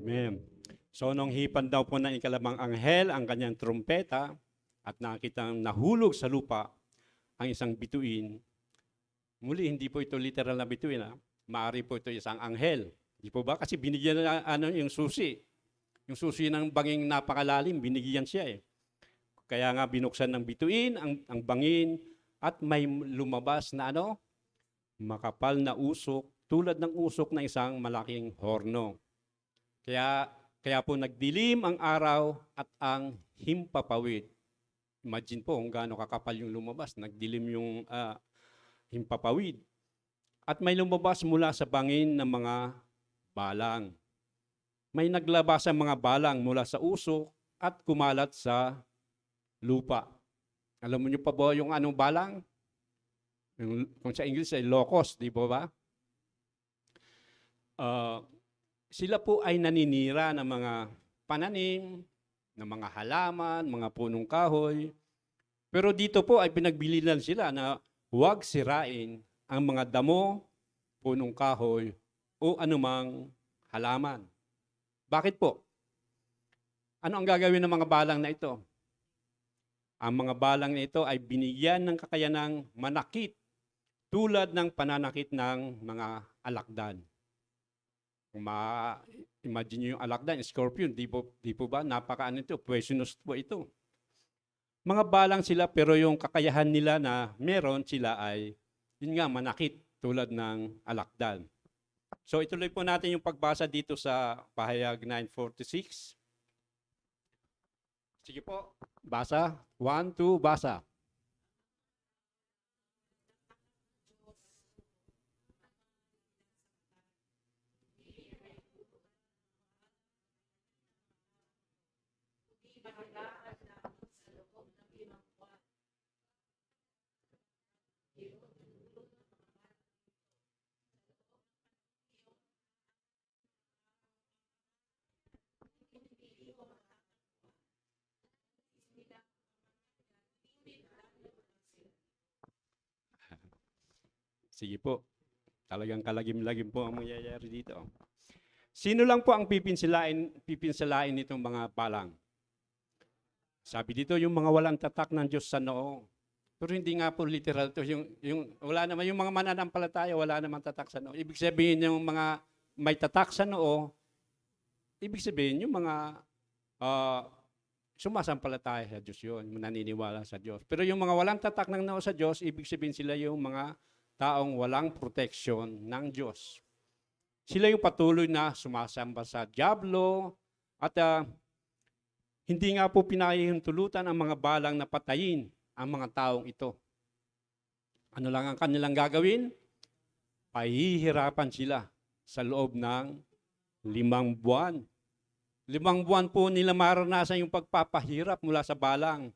Speaker 2: Amen. So nung hipan daw po ng ikalimang anghel ang kanyang trumpeta at nakitang nahulog sa lupa ang isang bituin. Muli, hindi po ito literal na bituin. Maari po ito isang anghel. Di po ba? Kasi binigyan na yung susi. Yung susi ng banging napakalalim, binigyan siya eh. Kaya nga binuksan ng bituin ang bangin at may lumabas na makapal na usok tulad ng usok ng isang malaking horno. Kaya po nagdilim ang araw at ang himpapawid. Imagine po kung gaano kakapal yung lumabas. Nagdilim yung himpapawid. At may lumabas mula sa bangin ng mga balang. May naglabas ang mga balang mula sa usok at kumalat sa lupa. Alam mo niyo pa ba yung anong balang? Kung sa English ay locust, di ba? Sila po ay naninira ng mga pananim, ng mga halaman, mga punong kahoy. Pero dito po ay pinagbilinan sila na huwag sirain ang mga damo, punong kahoy, o anumang halaman. Bakit po? Ano ang gagawin ng mga balang na ito? Ang mga balang na ito ay binigyan ng kakayanang manakit tulad ng pananakit ng mga alakdan. Kung imagine nyo yung alakdan, scorpion, di po ba? Napakaano ito, poisonous po ito. Mga balang sila pero yung kakayahan nila na meron sila ay, yun nga, manakit tulad ng alakdan. So ituloy po natin yung pagbasa dito sa Pahayag 9:46. Sige po, basa. 1, 2, basa. Sige po. Talagang kalagim-lagim po ang mangyayari dito. Sino lang po ang pipinsilain nitong mga balang? Sabi dito, yung mga walang tatak ng Diyos sa noo. Pero hindi nga po literal to. Wala naman, yung mga mananampalataya, wala naman tatak sa noo. Ibig sabihin yung mga may tatak sa noo, ibig sabihin yung mga sumasampalataya sa Diyos yun, naniniwala sa Diyos. Pero yung mga walang tatak ng noo sa Diyos, ibig sabihin sila yung mga taong walang proteksyon ng Diyos. Sila yung patuloy na sumasamba sa dyablo at hindi nga po pinahihintulutan ang mga balang na patayin ang mga taong ito. Ano lang ang kanilang gagawin? Pahihirapan sila sa loob ng 5 buwan. 5 buwan po nila maranasan yung pagpapahirap mula sa balang.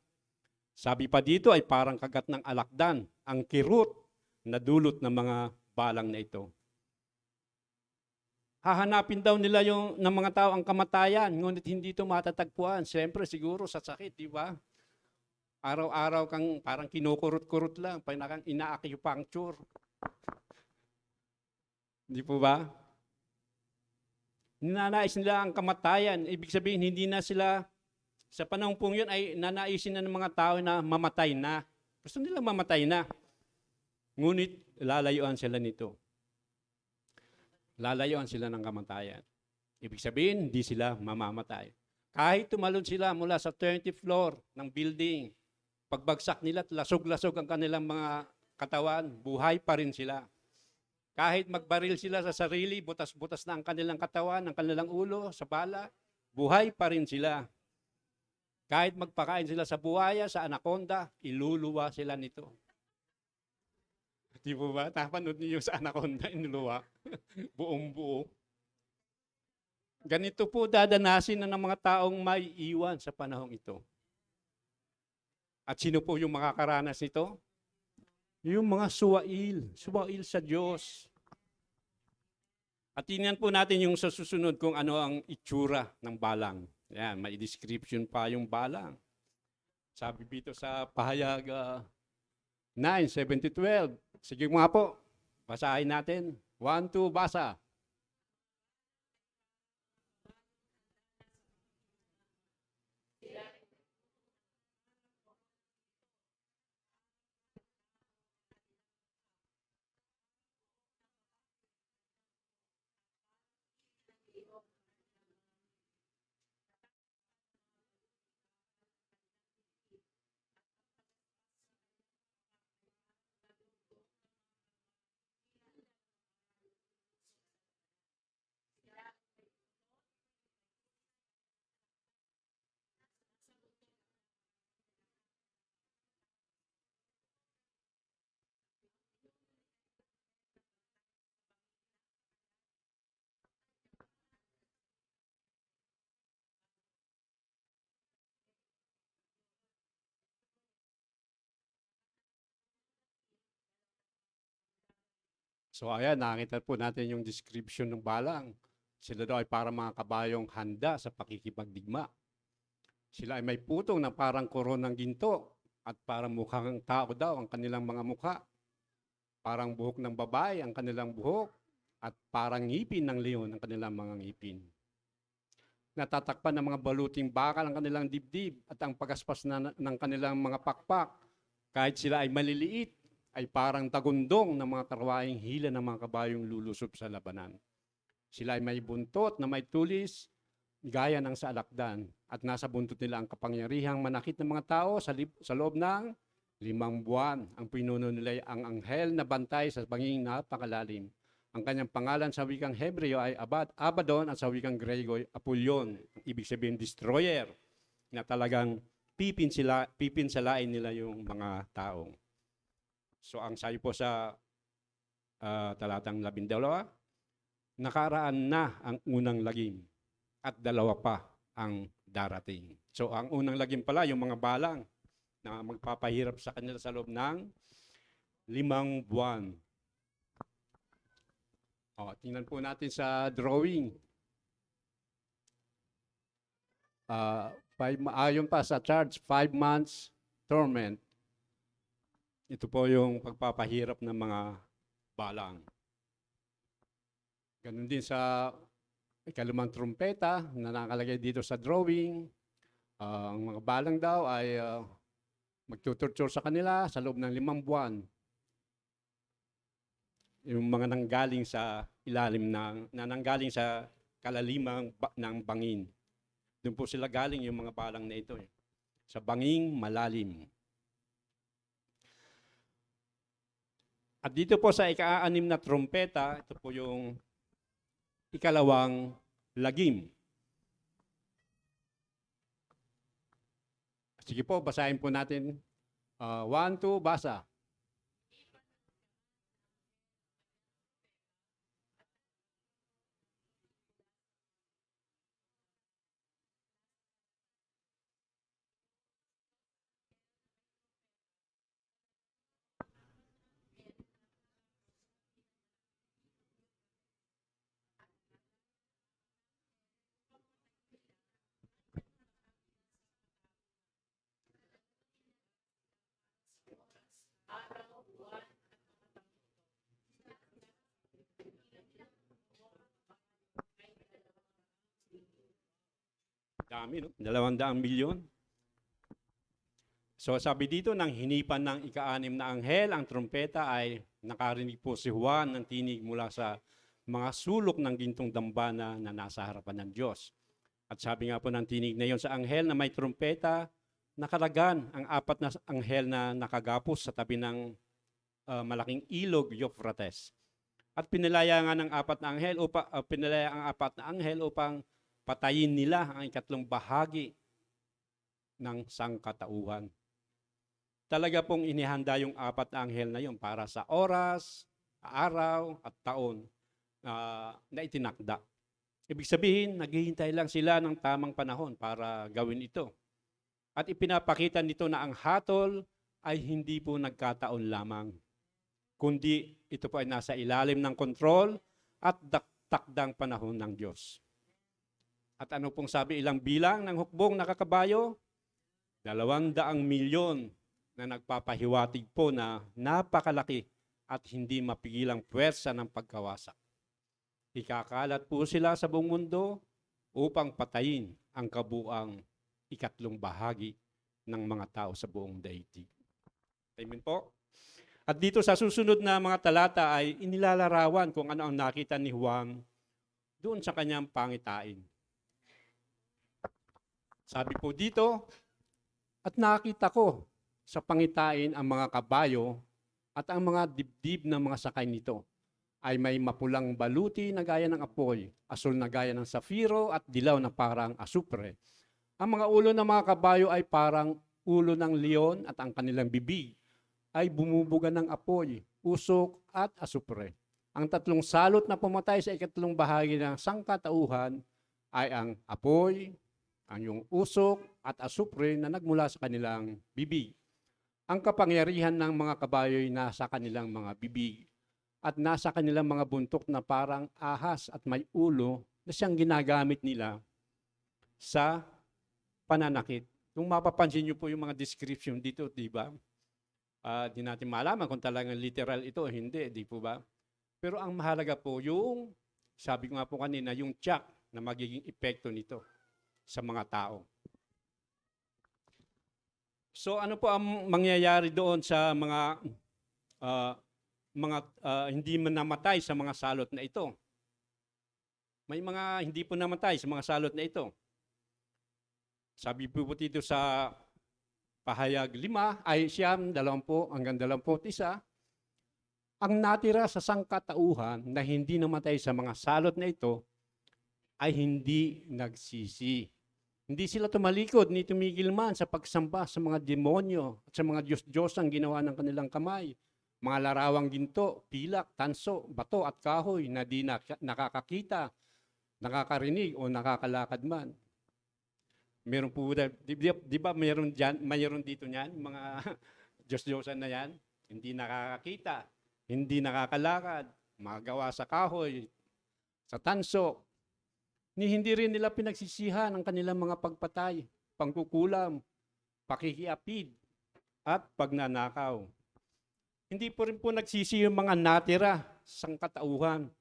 Speaker 2: Sabi pa dito ay parang kagat ng alakdan, ang kirot na dulot ng mga balang na ito. Hahanapin daw nila ng mga tao ang kamatayan, ngunit hindi ito matatagpuan. Siyempre, siguro sa sakit, di ba? Araw-araw kang parang kinukurot-kurot lang, parang ina-acupuncture. Di po ba? Ninanais nila ang kamatayan. Ibig sabihin, hindi na sila, sa panahon pong yun, ay nanaisin na ng mga tao na mamatay na. Gusto nila mamatay na. Ngunit, lalayuan sila nito. Lalayuan sila ng kamatayan. Ibig sabihin, hindi sila mamamatay. Kahit tumalon sila mula sa 30th floor ng building, pagbagsak nila, lasog-lasog ang kanilang mga katawan, buhay pa rin sila. Kahit magbaril sila sa sarili, butas-butas na ang kanilang katawan, ang kanilang ulo, sa bala, buhay pa rin sila. Kahit magpakain sila sa buhaya, sa anaconda, iluluwa sila nito. Di po ba? Napanood niyo sa anaconda, inuluwa. Buong buo. Ganito po dadanasin na ng mga taong may iwan sa panahong ito. At sino po yung makakaranas nito? Yung mga suwail sa Diyos. At tingnan po natin yung sa susunod kung ano ang itsura ng balang. Yan, may description pa yung balang. Sabi dito sa Pahayag 9:7-12. Sige nga po, basahin natin. 1, 2, basa. So ayan, nakita po natin yung description ng balang. Sila daw ay para mga kabayong handa sa pakikipagdigma. Sila ay may putong na parang koronang ginto at parang mukhang tao daw ang kanilang mga mukha. Parang buhok ng babae ang kanilang buhok at parang ngipin ng leon ang kanilang mga ngipin. Natatakpan ng mga baluting bakal ang kanilang dibdib at ang pagaspas ng kanilang mga pakpak. Kahit sila ay maliliit, ay parang tagundong ng mga karwaing hila ng mga kabayong lulusob sa labanan. Sila ay may buntot na may tulis, gaya ng sa alakdan, at nasa buntot nila ang kapangyarihang manakit ng mga tao sa loob ng 5 buwan. Ang pinuno nila ay ang anghel na bantay sa banging napakalalim. Ang kanyang pangalan sa wikang Hebreo ay Abaddon at sa wikang Grego ay Apollyon. Ibig sabihin, destroyer, na talagang pipinsalain nila yung mga tao. So ang sabi po sa talatang 12, nakaraan na ang unang lagim at 2 pa ang darating. So ang unang lagim pala, yung mga balang na magpapahirap sa kanila sa loob ng 5 buwan. Tingnan po natin sa drawing. Ayon pa sa charge, 5 months torment. Ito po yung pagpapahirap ng mga balang. Ganun din sa ikalawang trumpeta na nakalagay dito sa drawing. Ang mga balang daw ay magtutorture sa kanila sa loob ng 5 buwan. Yung mga nanggaling sa ilalim nanggaling sa kalaliman ng bangin. Doon po sila galing yung mga balang na ito. Sa banging malalim. At dito po sa ika-6 na trumpeta, ito po yung ikalawang lagim. Sige po, basahin po natin. 1, 2, basa. Dami, no? 200 milyon. So sabi dito, nang hinipan ng ika-6 na anghel, ang trumpeta ay nakarinig po si Juan ng tinig mula sa mga sulok ng gintong dambana na nasa harapan ng Diyos. At sabi nga po ng tinig na yon sa anghel na may trumpeta, nakalagan ang 4 na anghel na nakagapos sa tabi ng malaking ilog Euphrates. At pinalaya nga ng 4 na anghel pinalaya ang 4 na anghel upang patayin nila ang ikatlong bahagi ng sangkatauhan. Talaga pong inihanda yung 4 na anghel na yun para sa oras, araw at taon na itinakda. Ibig sabihin, naghihintay lang sila ng tamang panahon para gawin ito. At ipinapakita nito na ang hatol ay hindi po nagkataon lamang, kundi ito po ay nasa ilalim ng kontrol at takdang panahon ng Diyos. At ano pong sabi, ilang bilang ng hukbong nakakabayo? 200 milyon na nagpapahiwatig po na napakalaki at hindi mapigilang puwersa ng pagkawasak. Ikakalat po sila sa buong mundo upang patayin ang kabuang ikatlong bahagi ng mga tao sa buong daigdig. Amen po. At dito sa susunod na mga talata ay inilalarawan kung ano ang nakita ni Juan doon sa kanyang pangitain. Sabi po dito, at nakita ko sa pangitain ang mga kabayo at ang mga dibdib ng mga sakay nito ay may mapulang baluti na gaya ng apoy, asul na gaya ng safiro at dilaw na parang asupre. Ang mga ulo ng mga kabayo ay parang ulo ng leon at ang kanilang bibig ay bumubuga ng apoy, usok at asupre. Ang 3 salot na pumatay sa ikatlong bahagi ng sangkatauhan ay ang apoy, ang yung usok at asupre na nagmula sa kanilang bibig. Ang kapangyarihan ng mga kabayo ay nasa kanilang mga bibig at nasa kanilang mga buntok na parang ahas at may ulo na siyang ginagamit nila sa pananakit. Kung mapapansin niyo po yung mga description dito, di ba? Di natin malaman kung talagang literal ito o hindi, di po ba? Pero ang mahalaga po yung, sabi ko nga po kanina, yung tiyak na magiging epekto nito sa mga tao. So ano po ang mangyayari doon sa mga hindi man namatay sa mga salot na ito? May mga hindi po namatay sa mga salot na ito. Sabi po dito sa Pahayag 5, ay 20 hanggang 21, ang natira sa sangkatauhan na hindi namatay sa mga salot na ito ay hindi nagsisi. Hindi sila tumalikod ni tumigil man sa pagsamba sa mga demonyo at sa mga Diyos-Diyos ang ginawa ng kanilang kamay. Mga larawang ginto, pilak, tanso, bato at kahoy na di nakakakita, nakakarinig o nakakalakad man. Meron po, di ba mayroon dito niyan, mga Diyos-Diyosan na yan, hindi nakakakita, hindi nakakalakad, magawa sa kahoy, sa tanso, hindi rin nila pinagsisihan ang kanilang mga pagpatay, pangkukulam, pakikiapid, at pagnanakaw. Hindi po rin po nagsisi yung mga natira sa katauhan.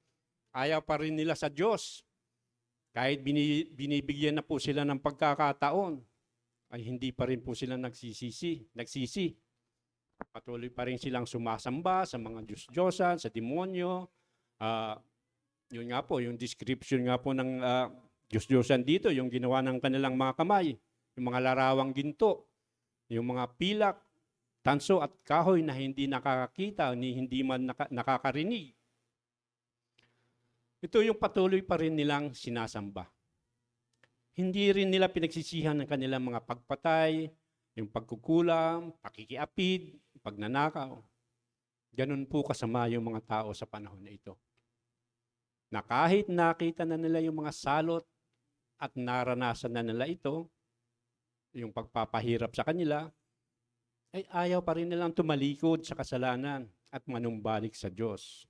Speaker 2: Ayaw pa rin nila sa Diyos. Kahit binibigyan na po sila ng pagkakataon, ay hindi pa rin po sila nagsisi. Patuloy pa rin silang sumasamba sa mga Diyos-Diyosan, sa demonyo. Yun nga po, yung description nga po ng Diyos-Diyosan dito, yung ginawa ng kanilang mga kamay, yung mga larawang ginto, yung mga pilak, tanso at kahoy na hindi nakakakita, hindi man nakakarinig. Ito yung patuloy pa rin nilang sinasamba. Hindi rin nila pinagsisihan ng kanilang mga pagpatay, yung pagkukulam, pakikiapid, pagnanakaw. Ganun po kasama yung mga tao sa panahon na ito. Na kahit nakita na nila yung mga salot at naranasan na nila ito, yung pagpapahirap sa kanila, ay ayaw pa rin nilang tumalikod sa kasalanan at manumbalik sa Diyos.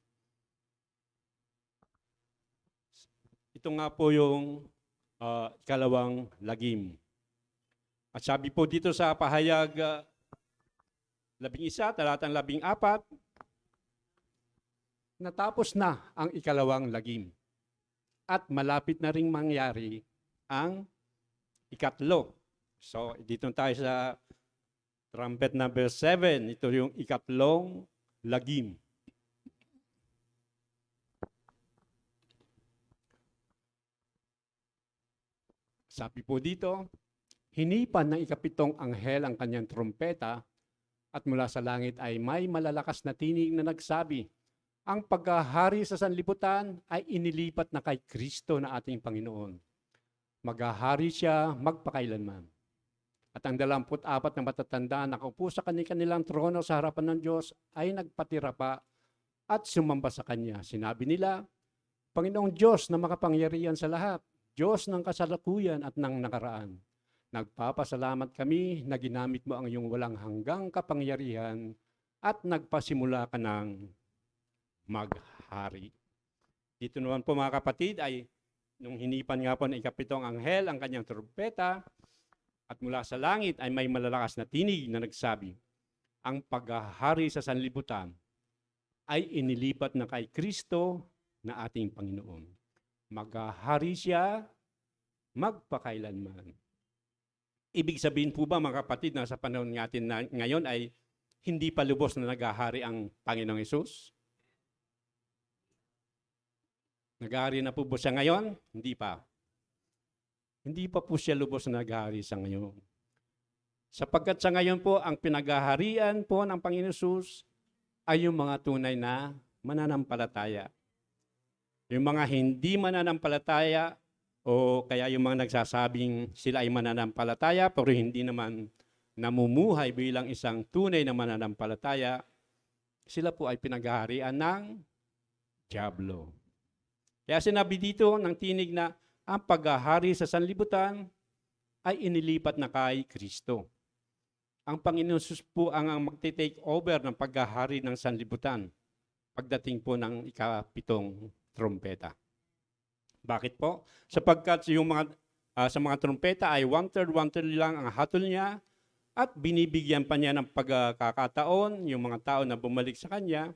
Speaker 2: Ito nga po yung ikalawang lagim. At sabi po dito sa Pahayag 11, talatang 14, natapos na ang ikalawang lagim. At malapit na ring mangyari ang ikatlo. So, dito tayo sa trumpet number 7. Ito yung ikatlong lagim. Sabi po dito, hinipan ng ikapitong anghel ang kanyang trumpeta at mula sa langit ay may malalakas na tinig na nagsabi, ang paghahari sa sanlibutan ay inilipat na kay Kristo na ating Panginoon. Maghahari siya magpakailanman. At ang 24 na matatanda na nakaupo sa kanilang trono sa harapan ng Diyos ay nagpatira pa at sumamba sa Kanya. Sinabi nila, Panginoong Diyos na makapangyarihan sa lahat, Diyos ng kasalukuyan at ng nakaraan. Nagpapasalamat kami na ginamit mo ang iyong walang hanggang kapangyarihan at nagpasimula ka ng maghari. Dito naman po mga kapatid ay nung hinipan nga po ng ikapitong anghel ang kanyang trumpeta at mula sa langit ay may malalakas na tinig na nagsabi, ang paghahari sa sanlibutan ay inilipat na kay Kristo na ating Panginoon. Maghahari siya magpakailanman. Ibig sabihin po ba mga kapatid na sa panahon natin na ngayon ay hindi pa lubos na naghahari ang Panginoong Hesus? Naghahari na po ba siya ngayon? Hindi pa. Hindi pa po siya lubos na naghahari sa ngayon. Sapagkat sa ngayon po, ang pinaghaharian po ng Panginoong Hesus ay yung mga tunay na mananampalataya. Yung mga hindi mananampalataya o kaya yung mga nagsasabing sila ay mananampalataya pero hindi naman namumuhay bilang isang tunay na mananampalataya, sila po ay pinaghaharian ng dyablo. Kaya sinabi dito ng tinig na ang paghahari sa sanlibutan ay inilipat na kay Kristo. Ang Panginoon Jesus po ang magte-take over ng paghahari ng sanlibutan. pagdating po ng ikapitong trumpeta. Bakit po? Sapagkat yung sa mga trumpeta ay one-third lang ang hatol niya at binibigyan pa niya ng pagkakataon yung mga tao na bumalik sa kanya.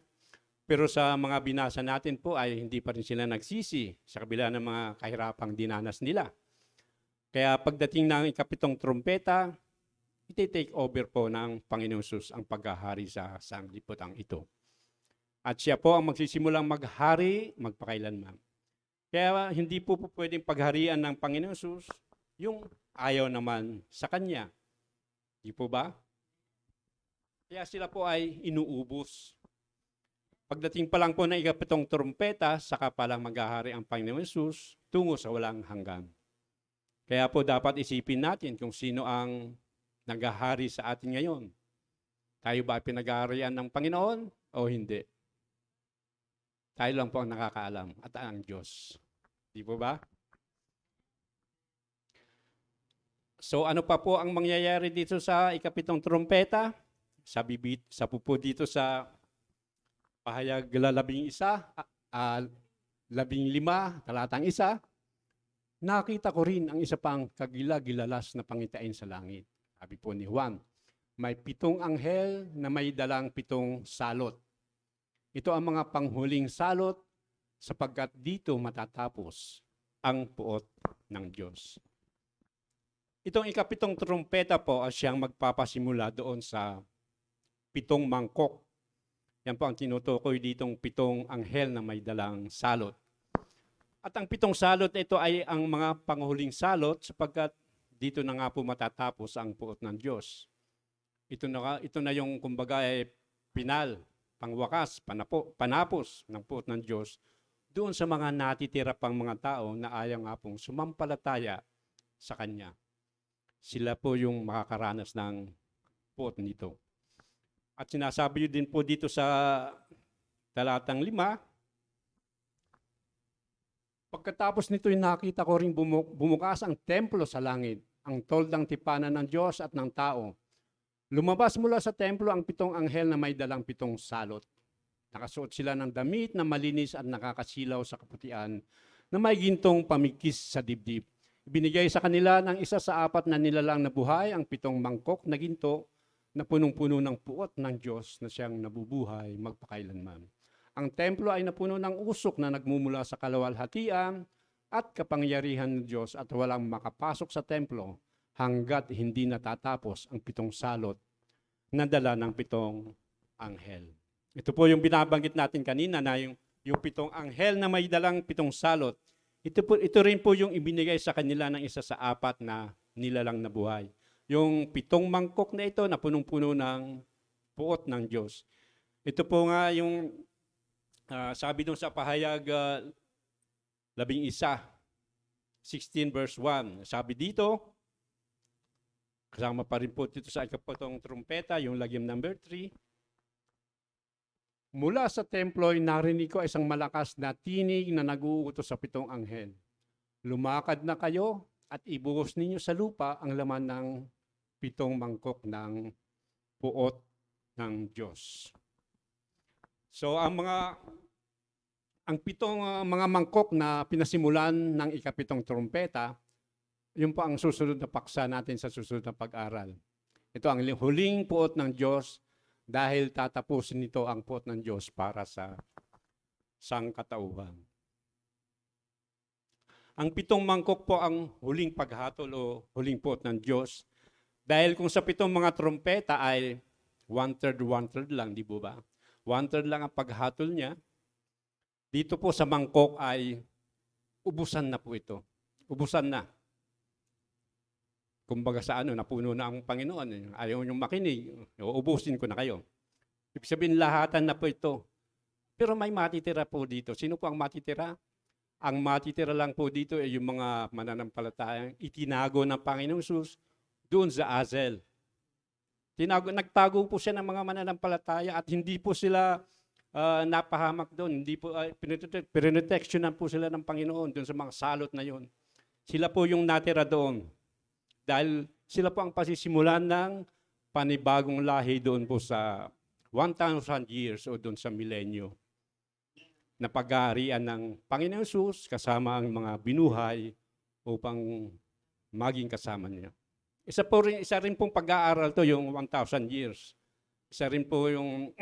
Speaker 2: Pero sa mga binasa natin po ay hindi pa rin sila nagsisi sa kabila ng mga kahirapang dinanas nila. Kaya pagdating ng ikapitong trumpeta, iti-take over po ng Panginoon Sus ang paghahari sa sanglibutan ito. At siya po ang magsisimulang maghari magpakailanman. Kaya hindi po pwedeng pagharian ng Panginoon Sus yung ayaw naman sa Kanya. Di po ba? Kaya sila po ay inuubos. Pagdating pa lang po ng ikapitong trumpeta, saka pa lang maghahari ang Panginoon Sus tungo sa walang hanggan. Kaya po dapat isipin natin kung sino ang naghahari sa atin ngayon. Tayo ba pinaghaharian ng Panginoon o hindi? Tayo lang po ang nakakaalam at ang Diyos. Di po ba? So ano pa po ang mangyayari dito sa ikapitong trumpeta? Sa po dito sa pahayag 11, 15, talatang 1, nakita ko rin ang isa pang kagila-gilalas na pangitain sa langit. Sabi po ni Juan, may 7 anghel na may dalang 7 salot. Ito ang mga panghuling salot sapagkat dito matatapos ang puot ng Diyos. Itong ikapitong trumpeta po ay siyang magpapasimula doon sa 7 mangkok. Yan po ang tinutukoy ditong 7 anghel na may dalang salot. At ang 7 salot ito ay ang mga panghuling salot sapagkat dito na nga po matatapos ang puot ng Diyos. Ito na yung kumbaga pinal, pangwakas, panapos ng puot ng Diyos doon sa mga natitira pang mga tao na ayaw nga pong sumampalataya sa Kanya. Sila po yung makakaranas ng puot nito. At sinasabi din po dito sa talatang 5, pagkatapos nito'y nakita ko rin bumukas ang templo sa langit, ang toldang tipanan ng Diyos at ng tao. Lumabas mula sa templo ang 7 anghel na may dalang 7 salot. Nakasuot sila ng damit na malinis at nakakasilaw sa kaputian na may gintong pamigkis sa dibdib. Ibinigay sa kanila ng isa sa 4 na nilalang na buhay ang 7 mangkok na ginto na punong-puno ng puot ng Diyos na siyang nabubuhay magpakailanman. Ang templo ay napuno ng usok na nagmumula sa kalawalhatian at kapangyarihan ng Diyos at walang makapasok sa templo hanggat hindi natatapos ang 7 salot na dala ng 7 anghel. Ito po yung binabanggit natin kanina na yung 7 anghel na may dalang 7 salot. Ito rin po yung ibinigay sa kanila ng isa sa 4 na nilalang na buhay. Yung 7 mangkok na ito na punong-puno ng puot ng Diyos. Ito po nga yung sabi doon sa pahayag 11, 16 verse 1. Sabi dito, kasama pa rin po dito sa ikapitong trumpeta, yung lagim number 3. Mula sa templo ay narinig ko isang malakas na tinig na nag-uutos sa 7 anghel. Lumakad na kayo at ibuhos ninyo sa lupa ang laman ng 7 mangkok ng puot ng Diyos. So ang 7 mga mangkok na pinasimulan ng ikapitong trumpeta, yun po ang susunod na paksa natin sa susunod na pag-aral. Ito ang huling puot ng Diyos dahil tatapusin nito ang puot ng Diyos para sa sangkatauhan. Ang 7 mangkok po ang huling paghatol o huling puot ng Diyos. Dahil kung sa 7 mga trumpeta ay one-third lang, di ba? One-third lang ang paghatol niya. Dito po sa mangkok ay ubusan na po ito. Ubusan na. Kumbaga sa napuno na ang Panginoon. Ayaw niyong makinig, uubusin ko na kayo. Ibig sabihin, lahatan na po ito. Pero may matitira po dito. Sino po ang matitira? Ang matitira lang po dito ay yung mga mananampalatayang itinago ng Panginoong Sus doon sa Azel. Nagtago po siya ng mga mananampalataya at hindi po sila napahamak doon. Hindi po, pinrotectionan po sila ng Panginoon doon sa mga salot na yon. Sila po yung natira doon. Dahil sila po ang pasisimulan ng panibagong lahi doon po sa 1,000 years o doon sa milenyo. na paghaharian ng Panginoong Hesus kasama ang mga binuhay upang maging kasama niya. Isa rin pong pag-aaral to yung 1,000 years. Isa rin po yung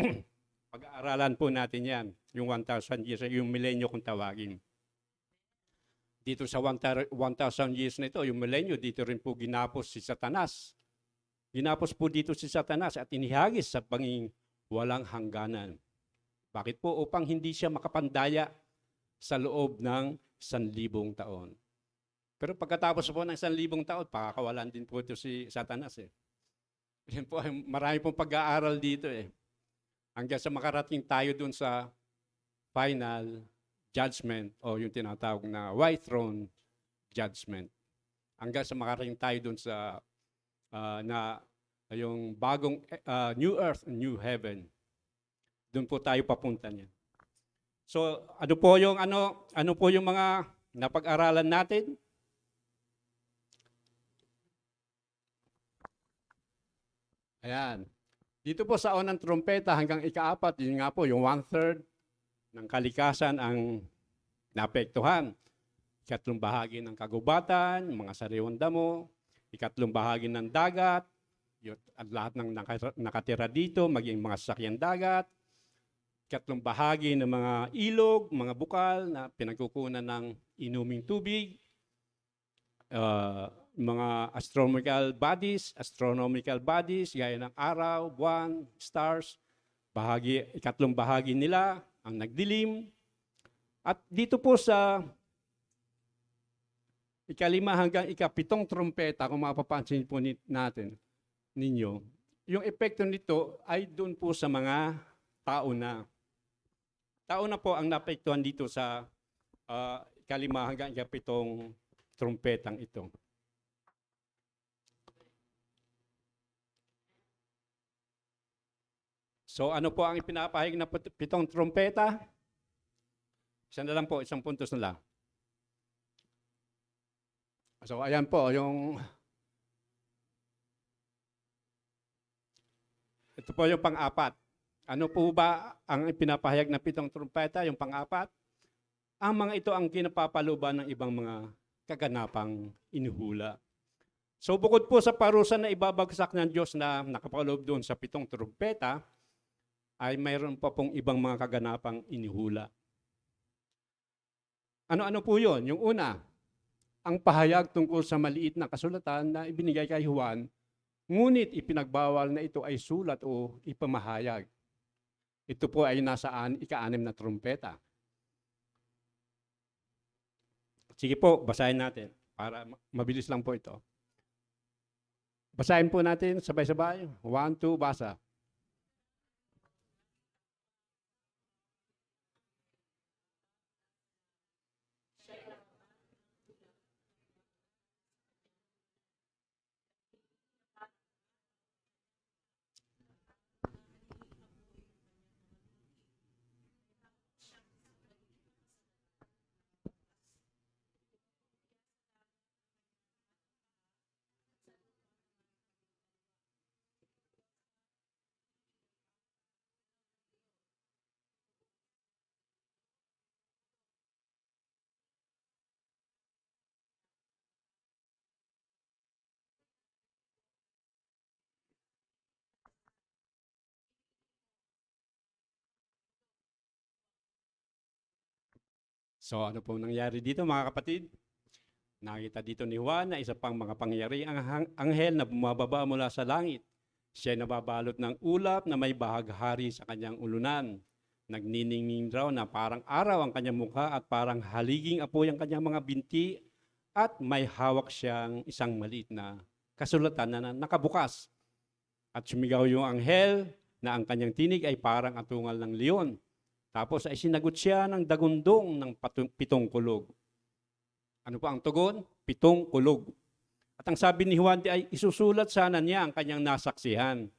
Speaker 2: pag-aaralan po natin yan, yung 1,000 years, yung milenyo kung tawagin. Dito sa 1,000 years na ito, yung milenyo, dito rin po ginapos si Satanas. Ginapos po dito si Satanas at inihagis sa panging walang hangganan. Bakit po? Upang hindi siya makapandaya sa loob ng 1,000 taon. Pero pagkatapos po ng 1,000 taon, pakakawalan din po ito si Satanas. Yan po, marami pong pag-aaral dito hanggang sa makarating tayo dun sa final judgment o yung tinatawag na white throne judgment. Hanggang sa makarating tayo dun sa na yung bagong new earth and new heaven. Doon po tayo papunta niyan. So, ano po yung mga napag-aralan natin? Ayan. Dito po sa unang trumpeta hanggang ika-4, yun nga po, yung 1/3 ng kalikasan ang naapektuhan. Ikatlong bahagi ng kagubatan, mga sariwang damo, ikatlong bahagi ng dagat, at lahat ng nakatira dito, maging mga sasakyang dagat, ikatlong bahagi ng mga ilog, mga bukal na pinagkukunan ng inuming tubig, mga astronomical bodies, gaya ng araw, buwan, stars, ikatlong bahagi nila, ang nagdilim. At dito po sa ika-5 hanggang ika-7 trumpeta, kung mapapansin po ninyo, yung epekto nito ay doon po sa mga tao na. Tao na po ang naapektuhan dito sa ika-5 hanggang ika-7 trumpetang ito. So ano po ang ipinapahayag na 7 trumpeta? Isa na lang po, isang puntos na lang. So ayan po, ito po yung pang-4. Ano po ba ang ipinapahayag na 7 trumpeta, yung pang-4? Ang mga ito ang kinapapaluban ng ibang mga kaganapang inuhula. So bukod po sa parusa na ibabagsak ng Diyos na nakapaloob doon sa 7 trumpeta, ay mayroon pa pong ibang mga kaganapang inihula. Ano-ano po yun? Yung una, ang pahayag tungkol sa maliit na kasulatan na ibinigay kay Juan, ngunit ipinagbawal na ito ay sulat o ipamahayag. Ito po ay nasa ika-6 na trumpeta. Sige po, basahin natin para mabilis lang po ito. Basahin po natin sabay-sabay. 1, 2, basa. So ano po nangyari dito mga kapatid? Nakita dito ni Juan na isa pang mga pangyayari ang anghel na bumababa mula sa langit. Siya ay nababalot ng ulap na may bahaghari sa kanyang ulunan. Nagniningning raw na parang araw ang kanyang mukha at parang haliging apoy ang kanyang mga binti at may hawak siyang isang maliit na kasulatan na nakabukas. At sumigaw yung anghel na ang kanyang tinig ay parang atungal ng leon. Tapos ay sinagot siya ng dagundong ng 7 kulog. Ano pa ang tugon? 7 kulog. At ang sabi ni Juan ay isusulat sana niya ang kanyang nasaksihan.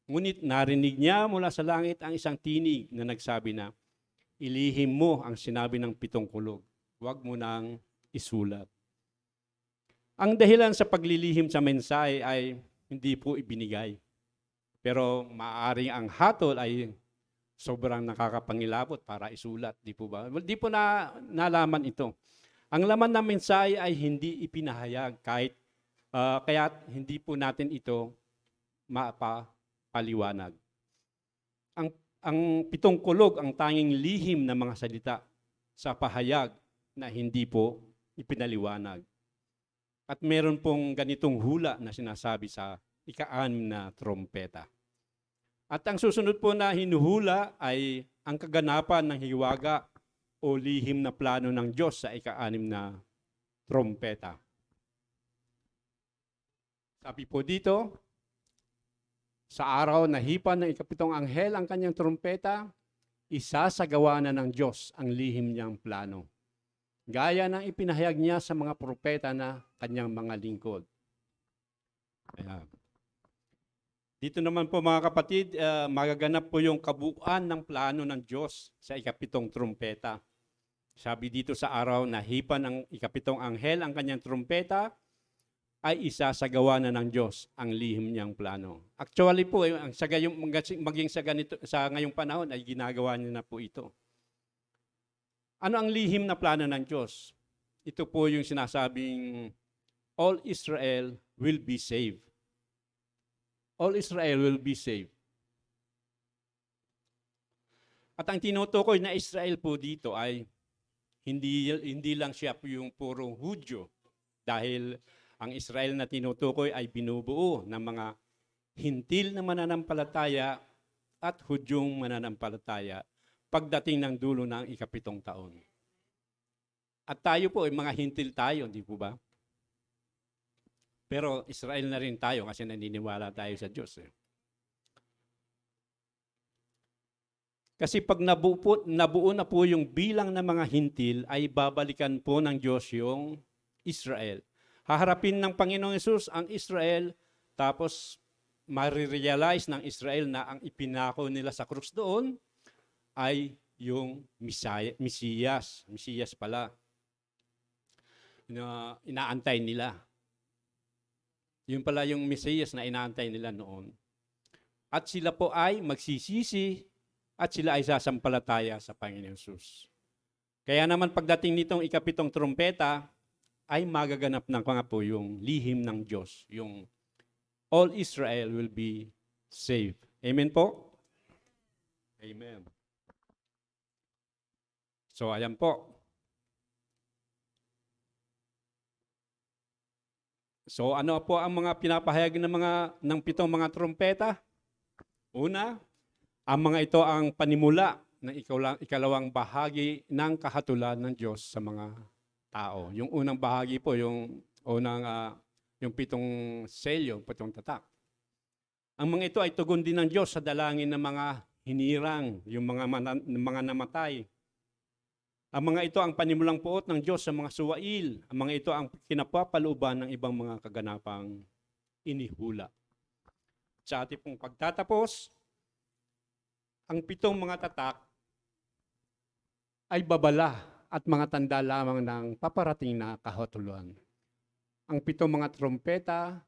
Speaker 2: Ngunit narinig niya mula sa langit ang isang tinig na nagsabi na, ilihim mo ang sinabi ng 7 kulog. Huwag mo nang isulat. Ang dahilan sa paglilihim sa mensahe ay hindi po ibinigay. Pero maaaring ang hatol ay sobrang nakakapangilabot para isulat, di po ba? Well, di po na nalaman ito. Ang laman ng mensahe ay hindi ipinahayag kaya hindi po natin ito mapapaliwanag. Ang pitong kulog ang tanging lihim ng mga salita sa pahayag na hindi po ipinaliwanag. At meron pong ganitong hula na sinasabi sa ika-6 na trompeta. At ang susunod po na hinuhula ay ang kaganapan ng hiwaga o lihim na plano ng Diyos sa ika-6 na trompeta. Sabi po dito, sa araw na hipan ng ika-7 anghel ang kanyang trompeta, isasagawa na ng Diyos ang lihim niyang plano. Gaya ng ipinahayag niya sa mga propeta na kanyang mga lingkod. Ayan. Dito naman po mga kapatid, magaganap po yung kabuuan ng plano ng Diyos sa ika-7 trompeta. Sabi dito sa araw na hipan ng ika-7 anghel ang kanyang trompeta, ay isasagawa na ng Diyos ang lihim niyang plano. Actually po, maging sa ngayong panahon ay ginagawa niya na po ito. Ano ang lihim na plano ng Diyos? Ito po yung sinasabing, all Israel will be saved. All Israel will be saved. At ang tinutukoy na Israel po dito ay hindi lang siya po yung puro Hudyo, dahil ang Israel na tinutukoy ay binubuo ng mga hintil na mananampalataya at Hudyong mananampalataya pagdating ng dulo ng ika-7 taon. At tayo po ay mga hintil tayo, di po ba? Pero Israel na rin tayo kasi naniniwala tayo sa Diyos. Kasi pag nabuo na po yung bilang ng mga hintil, ay babalikan po ng Diyos yung Israel. Haharapin ng Panginoong Hesus ang Israel, tapos marirealize ng Israel na ang ipinako nila sa krus doon ay yung Mesiyas. Mesiyas pala. Na inaantay nila. Yun pala yung Mesiyas na inaantay nila noon. At sila po ay magsisisi at sila ay sasampalataya sa Panginoong Hesus. Kaya naman pagdating nitong ika-7 trompeta, ay magaganap ng mga po yung lihim ng Diyos. Yung all Israel will be saved. Amen po? Amen. So, ayan po. So, ano po ang mga pinapahayag ng 7 mga trompeta? Una, ang mga ito ang panimula ng ikalawang bahagi ng kahatulan ng Diyos sa mga tao. Yung unang bahagi po, yung 7 selyo, 7 tatak. Ang mga ito ay tugon din ng Diyos sa dalangin ng mga hinirang, yung mga namatay. Ang mga ito ang panimulang puot ng Diyos sa mga suwail. Ang mga ito ang kinapapalooban ng ibang mga kaganapang inihula. Sa ating pong pagtatapos, ang 7 mga tatak ay babala at mga tanda lamang ng paparating na kahatulan. Ang 7 mga trompeta,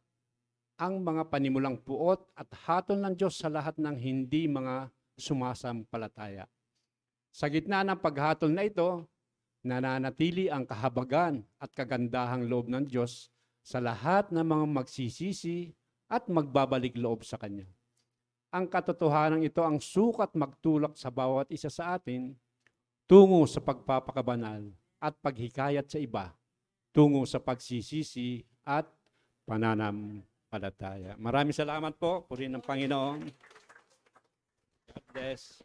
Speaker 2: ang mga panimulang puot at hatol ng Diyos sa lahat ng hindi mga sumasampalataya. Sa gitna ng paghatol na ito, nananatili ang kahabagan at kagandahang loob ng Diyos sa lahat ng mga magsisisi at magbabalik loob sa Kanya. Ang katotohanan ito ang sukat magtulak sa bawat isa sa atin tungo sa pagpapakabanal at paghikayat sa iba, tungo sa pagsisisi at pananampalataya. Maraming salamat po. Purihin ng Panginoon. God bless.